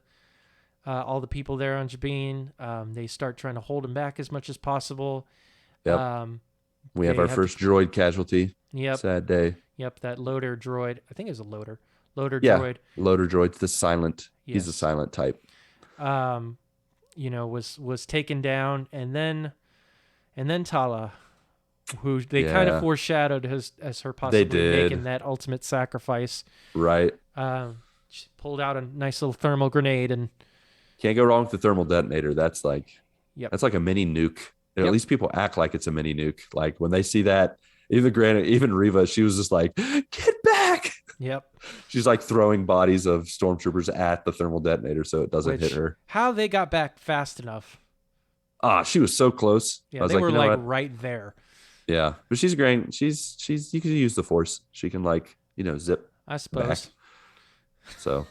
all the people there on Jabin. They start trying to hold him back as much as possible. Yep. We have our first droid casualty. Yep. Sad day. Yep, that loader droid. I think it was a loader. Loader droid. droid. Loader droid's the silent. Yes. He's a silent type. was taken down, and then Tala, who they kind of Yeah, foreshadowed as her they possibly making did. that ultimate sacrifice. Right. She pulled out a nice little thermal grenade, and Can't go wrong with the thermal detonator. yep, That's like a mini nuke. Or at yep, least people act like it's a mini nuke. Like when they see that, even Riva, she was just like, "Get back!" yep. She's like throwing bodies of stormtroopers at the thermal detonator so it doesn't hit Which her. how they got back fast enough? She was so close. I Yeah, was they like, were you know like what? right there. Yeah, but she's great. She's you can use the force. She can like zip I back. suppose. So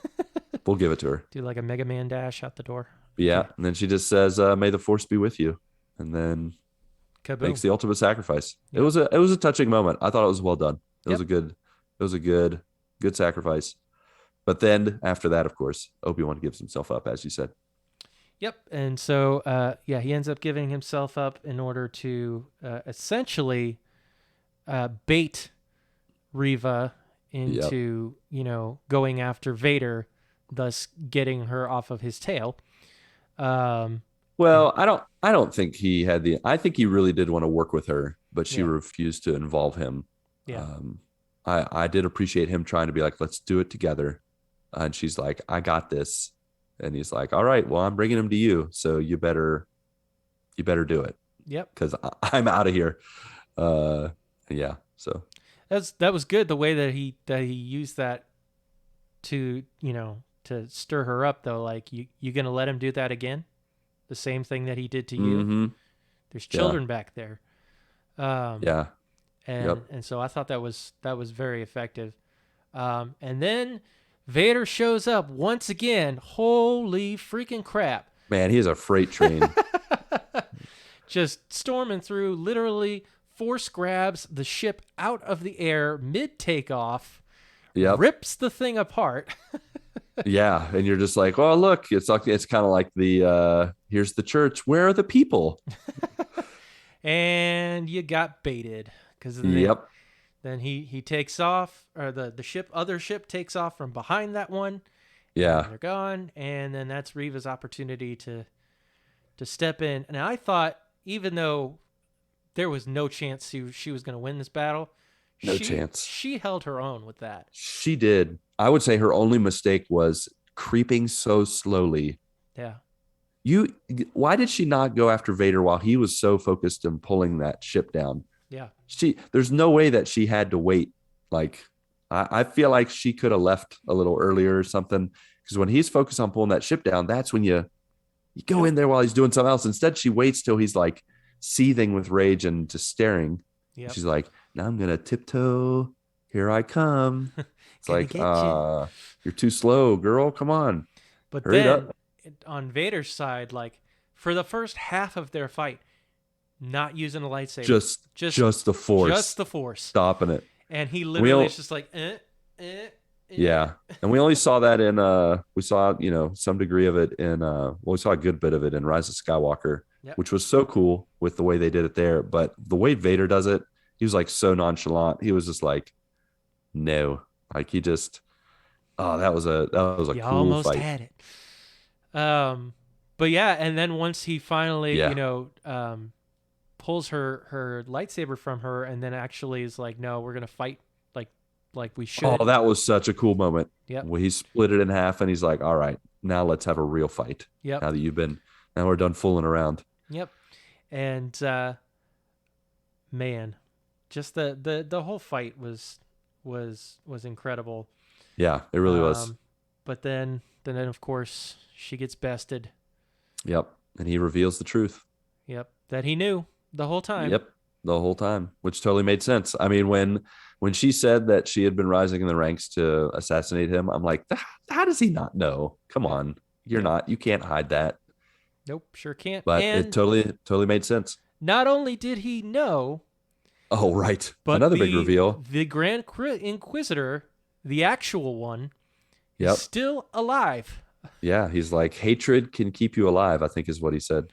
we'll give it to her. Do like a Mega Man dash out the door. Yeah, Okay. and then she just says, "May the force be with you," and then makes Kaboom. the ultimate sacrifice. Yep. It was a touching moment. I thought it was well done. Yep. It was a good sacrifice. But then after that, of course, Obi-Wan gives himself up, as you said. Yep. And so, yeah, he ends up giving himself up in order to essentially bait Riva Yep. into, going after Vader, thus getting her off of his tail. Um, and Well, I don't think he had the I think he really did want to work with her, but she yeah, refused to involve him. yeah, Um, I did appreciate him trying to be like, let's do it together. And she's like, I got this. And he's like, all right, well, I'm bringing him to you. So you better do it yep. because I'm out of here. Uh, yeah. So That was good. The way that he used that to to stir her up, though. Like, you gonna let him do that again? The same thing that he did to you. mm-hmm. There's Yeah. children back there. Um, Yeah. and Yep. and so I thought that was very effective. And then Vader shows up once again. Holy freaking crap! Man, he is a freight train. Just storming through, literally force grabs the ship out of the air mid takeoff, Yep. rips the thing apart. Yeah. And you're just like, oh, look, it's kind of like the here's the church. Where are the people? And you got baited because Yep. then he takes off, or the other ship takes off from behind that one, and Yeah. they're gone. And then that's Riva's opportunity to step in. And I thought, even though there was no chance she was going to win this battle, No she chance. she held her own with that. She did. I would say her only mistake was creeping so slowly. Yeah, You, why did she not go after Vader while he was so focused on pulling that ship down? yeah, There's no way that she had to wait. Like, I feel like she could have left a little earlier or something. Because when he's focused on pulling that ship down, that's when you go yep, in there while he's doing something else. Instead, she waits till he's like seething with rage and just staring. yep. She's like, now I'm gonna tiptoe. Here I come. It's Gonna like, get you. you're too slow, girl. Come on, But hurry it then up. on Vader's side, like, for the first half of their fight, not using a lightsaber, just Just the just force the force, stopping it. and he We literally is all, just like, eh, eh. yeah, and we only saw that in we saw some degree of it in we saw a good bit of it in Rise of Skywalker, Yep, which was so cool with the way they did it there. But the way Vader does it, he was like so nonchalant. He was just like, no, like he just, oh, that was a you cool almost fight. had it. But yeah, and then once he finally, Yeah. pulls her lightsaber from her, and then actually is like, no, we're gonna fight like we Oh, should. that was such a cool moment. Yep, Where he split it in half and he's like, all right, now let's have a real fight. yep, Now that now we're done fooling around. yep. And man, just the whole fight was incredible. Yeah, it really was. But then of course she gets bested. Yep. And he reveals the truth. Yep, that he knew the whole time. Yep. The whole time, which totally made sense. I mean, when she said that she had been rising in the ranks to assassinate him, I'm like, how does he not know? Come Yep, on. yep. You can't hide that. Nope, sure can't. But it And totally made sense. not only did he know, Oh, right. but Another big reveal. the Grand Inquisitor, the actual one, is Yep. still alive. Yeah. He's like, hatred can keep you alive, I think is what he said.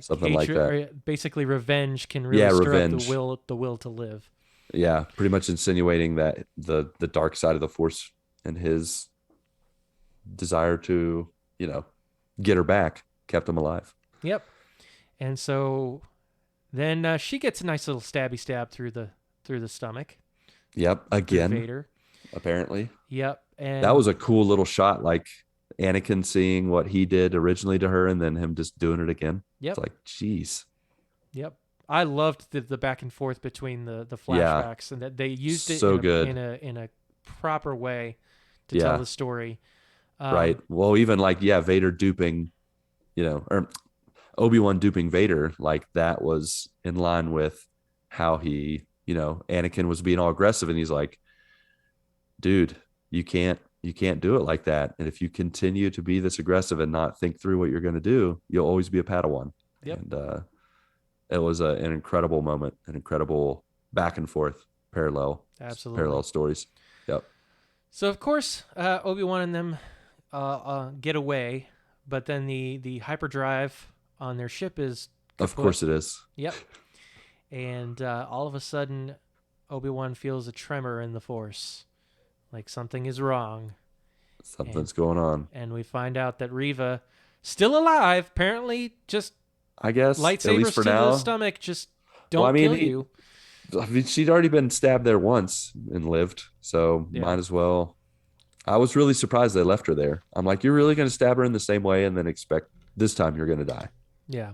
Something like Hatred, that. or basically revenge, can really Yeah, stir up revenge. the will to live. Yeah, pretty much insinuating that the dark side of the force and his desire to, get her back. kept him alive. Yep. And so then she gets a nice little stabby stab through the stomach Yep. through Again, Vader. apparently. Yep. That And was a cool little shot, like Anakin seeing what he did originally to her and then him just doing it again. It's yep. like, geez. Yep. I loved the back and forth between the Yeah. flashbacks, and that they used it So good. in a proper way to tell Yeah. the story. Right. Well, even like, yeah, Vader duping, or Obi-Wan duping Vader, like that was in line with how Anakin was being all aggressive. And he's like, dude, you can't do it like that. And if you continue to be this aggressive and not think through what you're going to do, you'll always be a Padawan. Yep. And it was an incredible moment, an incredible back and forth Absolutely. parallel stories. Yep. So of course, Obi-Wan and them get away, but then the hyperdrive on their ship is Of kaput. course it is. Yep. And all of a sudden, Obi-Wan feels a tremor in the Force, like something is wrong. And Something's going on. and we find out that Reva, still alive, apparently just I guess, at least lightsabers for to the now. stomach just Well, I don't mean, kill you. she'd already been stabbed there once and lived, so Yeah. might as well. I was really surprised they left her there. I'm like, you're really going to stab her in the same way and then expect this time you're going to die. Yeah.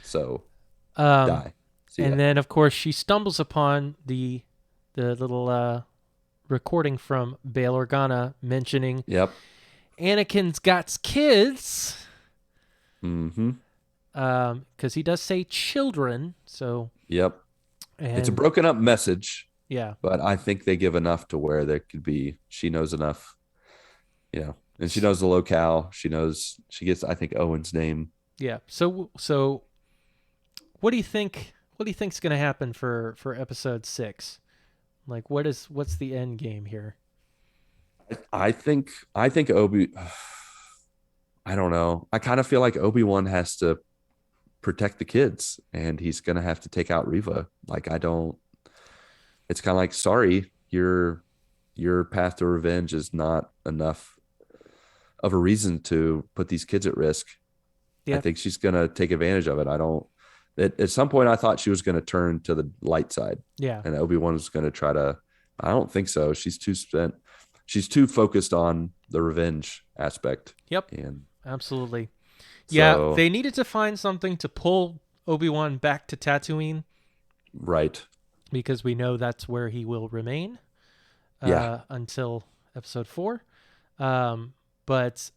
So Um, die. See ya. and then of course she stumbles upon the little recording from Bail Organa mentioning Yep. Anakin's got kids. Mm-hmm. Because he does say children. So Yep. It's a and broken up message, yeah, but I think they give enough to where there could be, she knows enough, and she knows the locale. She gets, I think, Owen's name. yeah. So what do you think? What do you think's gonna happen for episode 6? Like, what's the end game here? I think I don't know. I kind of feel like Obi-Wan has to protect the kids and he's going to have to take out Reva. Like, I don't, it's kind of like, sorry, your path to revenge is not enough of a reason to put these kids at risk. I Yeah, think she's going to take advantage of it. I don't, at some point I thought she was going to turn to the light side yeah, and Obi-Wan was going to try to, I don't think so. She's too focused on the revenge aspect. yep, And absolutely. Yeah, so, they needed to find something to pull Obi-Wan back to Tatooine right. because we know that's where he will remain Yeah. until episode 4. But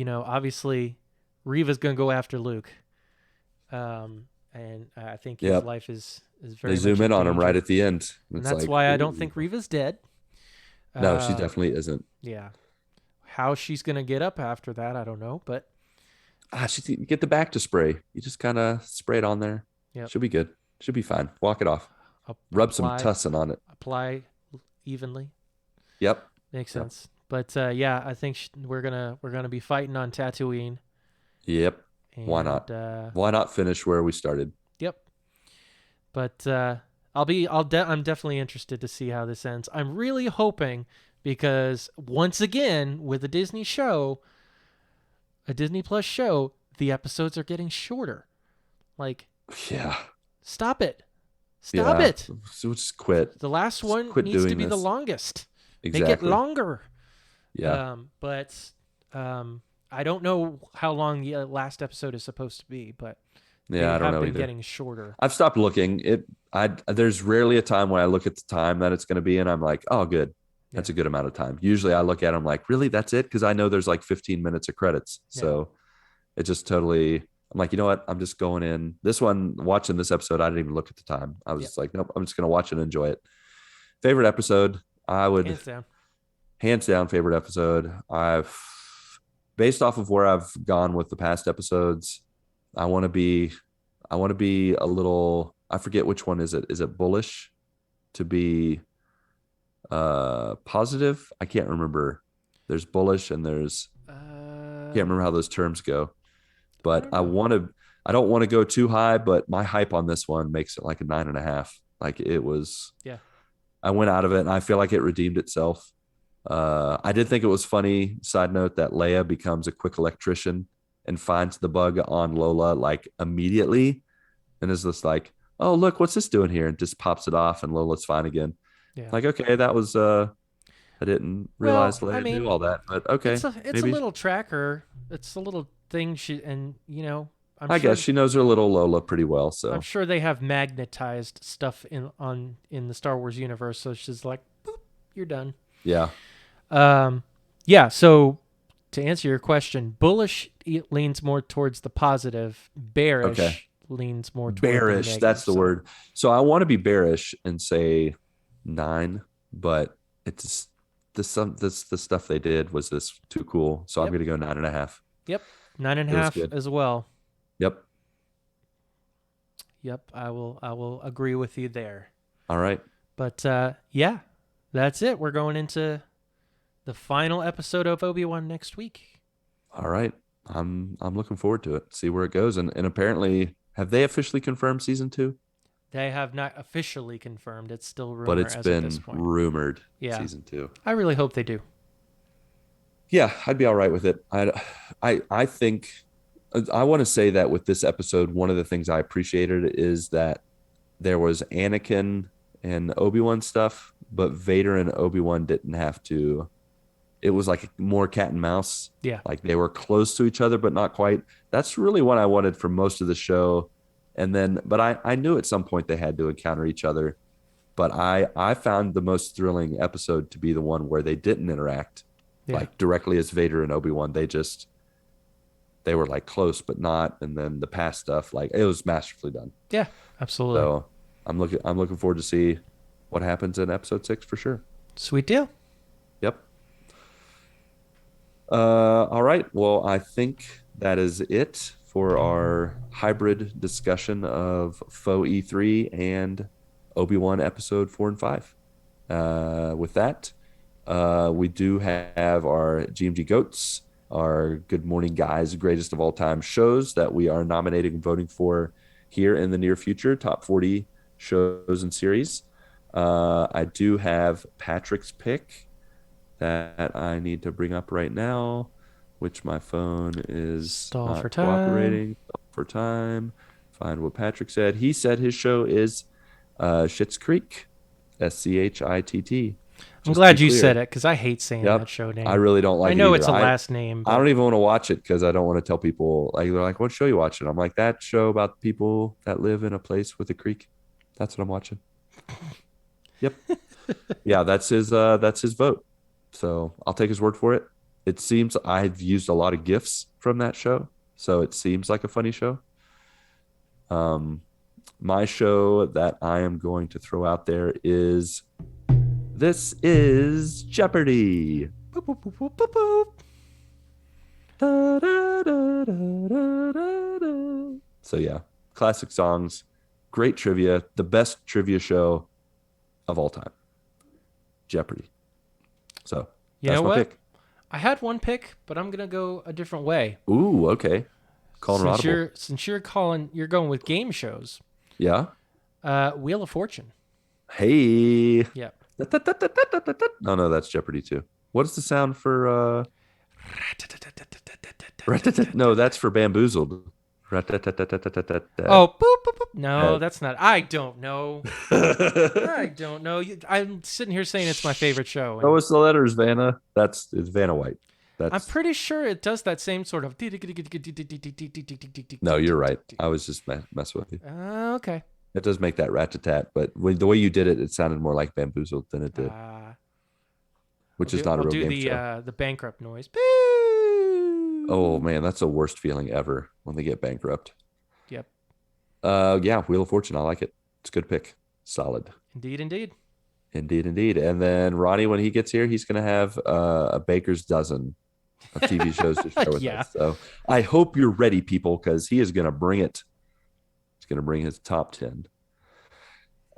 obviously, Reva's gonna go after Luke, and I think his Yep. life is They very much zoom in in on him right danger, at the end. and It's that's like, why I don't ooh. think Reva's dead. No, she Uh, definitely isn't. yeah, how she's gonna get up after that, I don't know, but She get the back to spray. You just kind of spray it on there. yep, She'll be good. She'll be fine. Walk it off. Rub some apply tussin on it. apply evenly. Yep. Makes Yep. sense. But yeah, I think we're gonna be fighting on Tatooine, Yep. Why and not? Why not finish where we started? yep. But I'm definitely interested to see how this ends. I'm really hoping because once again with a Disney show, a Disney Plus show, the episodes are getting shorter. Like, Yeah. stop it. Stop Yeah. it. So just quit. The last Just one quit needs to doing be the this. longest. Make it Exactly. longer. Yeah. But I don't know how long the last episode is supposed to be, but they Yeah. I don't have know been either. getting shorter. I've stopped looking. There's rarely a time when I look at the time that it's going to be and I'm like, oh, good. That's Yeah. a good amount of time. Usually I look at them like, really, that's it? Because I know there's like 15 minutes of credits. Yeah. So it just totally, I'm like, you know what? I'm just going in. This one, watching this episode, I didn't even look at the time. I was Yep. just like, nope, I'm just going to watch and enjoy it. Favorite episode, I would, Hands down. hands down, favorite episode. Based off of where I've gone with the past episodes, I want to be, a little, I forget which one is it. Is it bullish to be positive? I can't remember. There's bullish and there's can't remember how those terms go. But I don't know. I don't want to go too high, but my hype on this one makes it like a 9.5. Like it was, Yeah. I went out of it and I feel like it redeemed itself. I did think it was funny, side note, that Leia becomes a quick electrician and finds the bug on Lola like immediately and is just like, oh, look, what's this doing here? And just pops it off and Lola's fine again. Yeah. Like, okay, that was I didn't realize Well, I Leia knew mean, all that, but okay, it's a maybe little tracker. It's a little thing she and I'm I guess sure she knows her little Lola pretty well. I'm So sure they have magnetized stuff in the Star Wars universe, so she's like, boop, you're done. yeah, Um, yeah. So to answer your question, bullish leans more towards the positive. okay. Bearish leans more toward the Bearish, negative. that's the So word. So I want to be bearish and say 9, but it's the stuff they did was this too cool. So I'm yep, gonna go 9.5. yep, nine and a It was half good. as well. Yep. Yep, I will agree with you there. All right. But yeah, that's it. We're going into the final episode of Obi-Wan next week. All right. I'm looking forward to it. See where it goes. And apparently, have they officially confirmed season 2? They have not officially confirmed. It's still But rumor it's as of this been point. rumored Yeah, season 2. I really hope they do. Yeah, I'd be all right with it. I think I want to say that with this episode, one of the things I appreciated is that there was Anakin and Obi-Wan stuff, but Vader and Obi-Wan didn't have to. It was like more cat and mouse. Yeah, Like they were close to each other, but not quite. That's really what I wanted for most of the show. And then, but I knew at some point they had to encounter each other. But I found the most thrilling episode to be the one where they didn't interact yeah, like directly as Vader and Obi-Wan. They were like close, but not. And then the past stuff, like it was masterfully done. yeah, absolutely. So I'm looking forward to see what happens in episode 6 for sure. Sweet deal. Yep. All right. Well, I think that is it for our hybrid discussion of Faux E3 and Obi-Wan episode 4 and 5. With that, we do have our GMG Goats, our Good Morning Guys greatest of all time shows that we are nominating and voting for here in the near future, top 40 shows and series. I do have Patrick's pick that I need to bring up right now, which my phone is Stall for not time. cooperating. For time. Find what Patrick said. He said his show is Schitt's Creek, Schitt. I'm Just to be glad you said clear. it because I hate saying that Yep. show I name. really don't I like it know either. it's a I last name, I but don't even want to watch it because I don't want to tell people like they're like, what show you watching? I'm like, that show about people that live in a place with a creek. That's what I'm watching. Yep. Yeah, that's his vote. So I'll take his word for it. It seems I've used a lot of gifs from that show, so it seems like a funny show. Um, my show that I am going to throw out there is this is Jeopardy. boop, boop, boop, boop, boop, boop. Da, da, da, da, da, da, da. So yeah, classic songs, great trivia, the best trivia show of all time. Jeopardy. So You that's know my what? pick. I had one pick, but I'm gonna go a different way. Ooh, okay. Calling an audible. Since you're going with game shows. Yeah. Wheel of Fortune. Hey. Yep. No, no, that's Jeopardy too. What is the sound for No, that's for bamboozled. Oh, boop, boop, boop. No, that's not. I don't know. I don't know. I'm sitting here saying it's my favorite show, Throw and us the letters, Vanna. It's Vanna White. I'm That's pretty sure it does that same sort of. no, you're right. I was just messing with you. Okay. It does make that rat a tat, but the way you did it, it sounded more like bamboozled than it did, which is not a I'll real do game show. the bankrupt noise. Oh Boo. man, that's the worst feeling ever when they get bankrupt. Yep. Yeah, Wheel of Fortune. I like it. It's a good pick. Solid. Indeed, indeed. Indeed, indeed. And then Ronnie, when he gets here, he's going to have a baker's dozen of TV shows to share with Yeah. us. So I hope you're ready, people, because he is going to bring it. He's going to bring his top 10.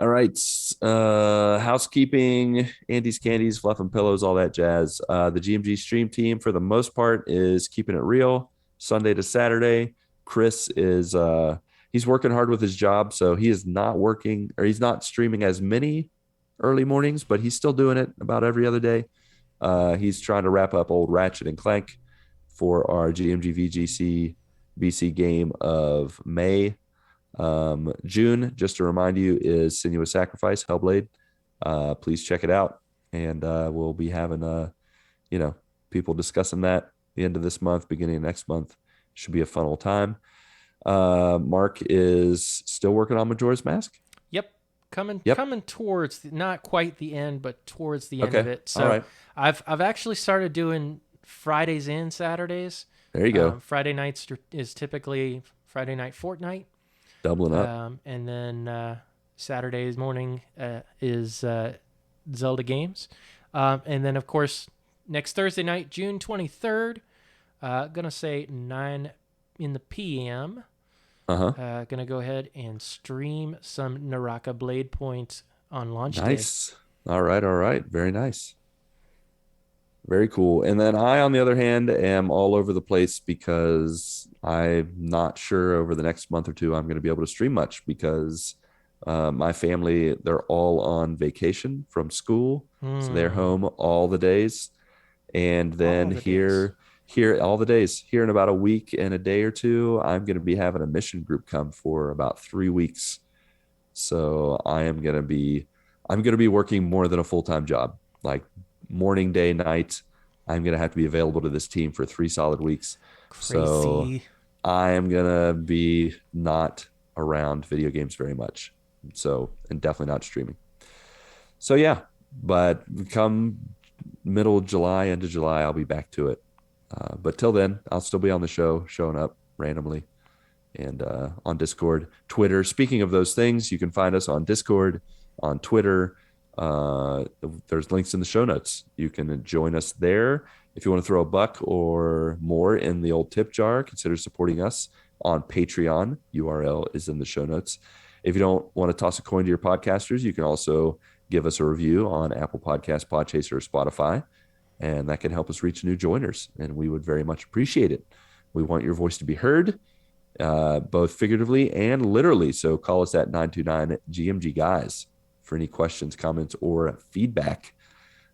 All right. Housekeeping, Andy's Candies, Fluff and Pillows, all that jazz. The GMG stream team, for the most part, is keeping it real Sunday to Saturday. Chris is he's working hard with his job, so he is not working or he's not streaming as many early mornings, but he's still doing it about every other day. He's trying to wrap up old Ratchet and Clank for our GMG VGC BC game of May. June, just to remind you, is Sinuous Sacrifice, Hellblade. Please check it out. And we'll be having, people discussing that the end of this month, beginning of next month. Should be a fun old time. Mark is still working on Majora's Mask. Yep, coming Yep. coming towards not quite the end, but towards the end of Okay. it. All So right. I've actually started doing Fridays and Saturdays. There you go. Friday nights is typically Friday Night Fortnite, Doubling up. and then Saturday's morning is Zelda games, and then of course next Thursday night, June 23rd, gonna say 9 in the p.m. Uh huh. Gonna go ahead and stream some Naraka Blade Point on launch day. Nice. All right. All right. Very nice. Very cool. And then I, on the other hand, am all over the place because I'm not sure over the next month or two I'm going to be able to stream much because my family, they're all on vacation from school. So they're home all the days. And then All the days. here all the days. Here in about a week and a day or two, I'm going to be having a mission group come for about 3 weeks. So I'm going to be working more than a full-time job, like morning, day, night. I'm going to have to be available to this team for 3 solid weeks. So Crazy. I am going to be not around video games very much. So, and definitely not streaming. So yeah, but come middle of July, end of July, I'll be back to it. But till then, I'll still be on the show, showing up randomly and on Discord, Twitter. Speaking of those things, you can find us on Discord, on Twitter. There's links in the show notes. You can join us there. If you want to throw a buck or more in the old tip jar, consider supporting us on Patreon. URL is in the show notes. If you don't want to toss a coin to your podcasters, you can also give us a review on Apple Podcasts, Podchaser, or Spotify, and that can help us reach new joiners, and we would very much appreciate it. We want your voice to be heard, both figuratively and literally. So call us at 929 GMG Guys for any questions, comments, or feedback.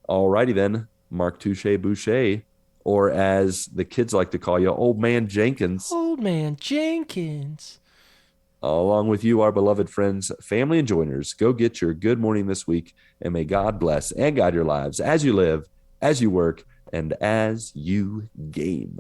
Alrighty then, Mark Touche Boucher, or as the kids like to call you, Old Man Jenkins, Old Man Jenkins. along with you, our beloved friends, family, and joiners. Go get your good morning this week, and may God bless and guide your lives as you live, as you work, and as you game.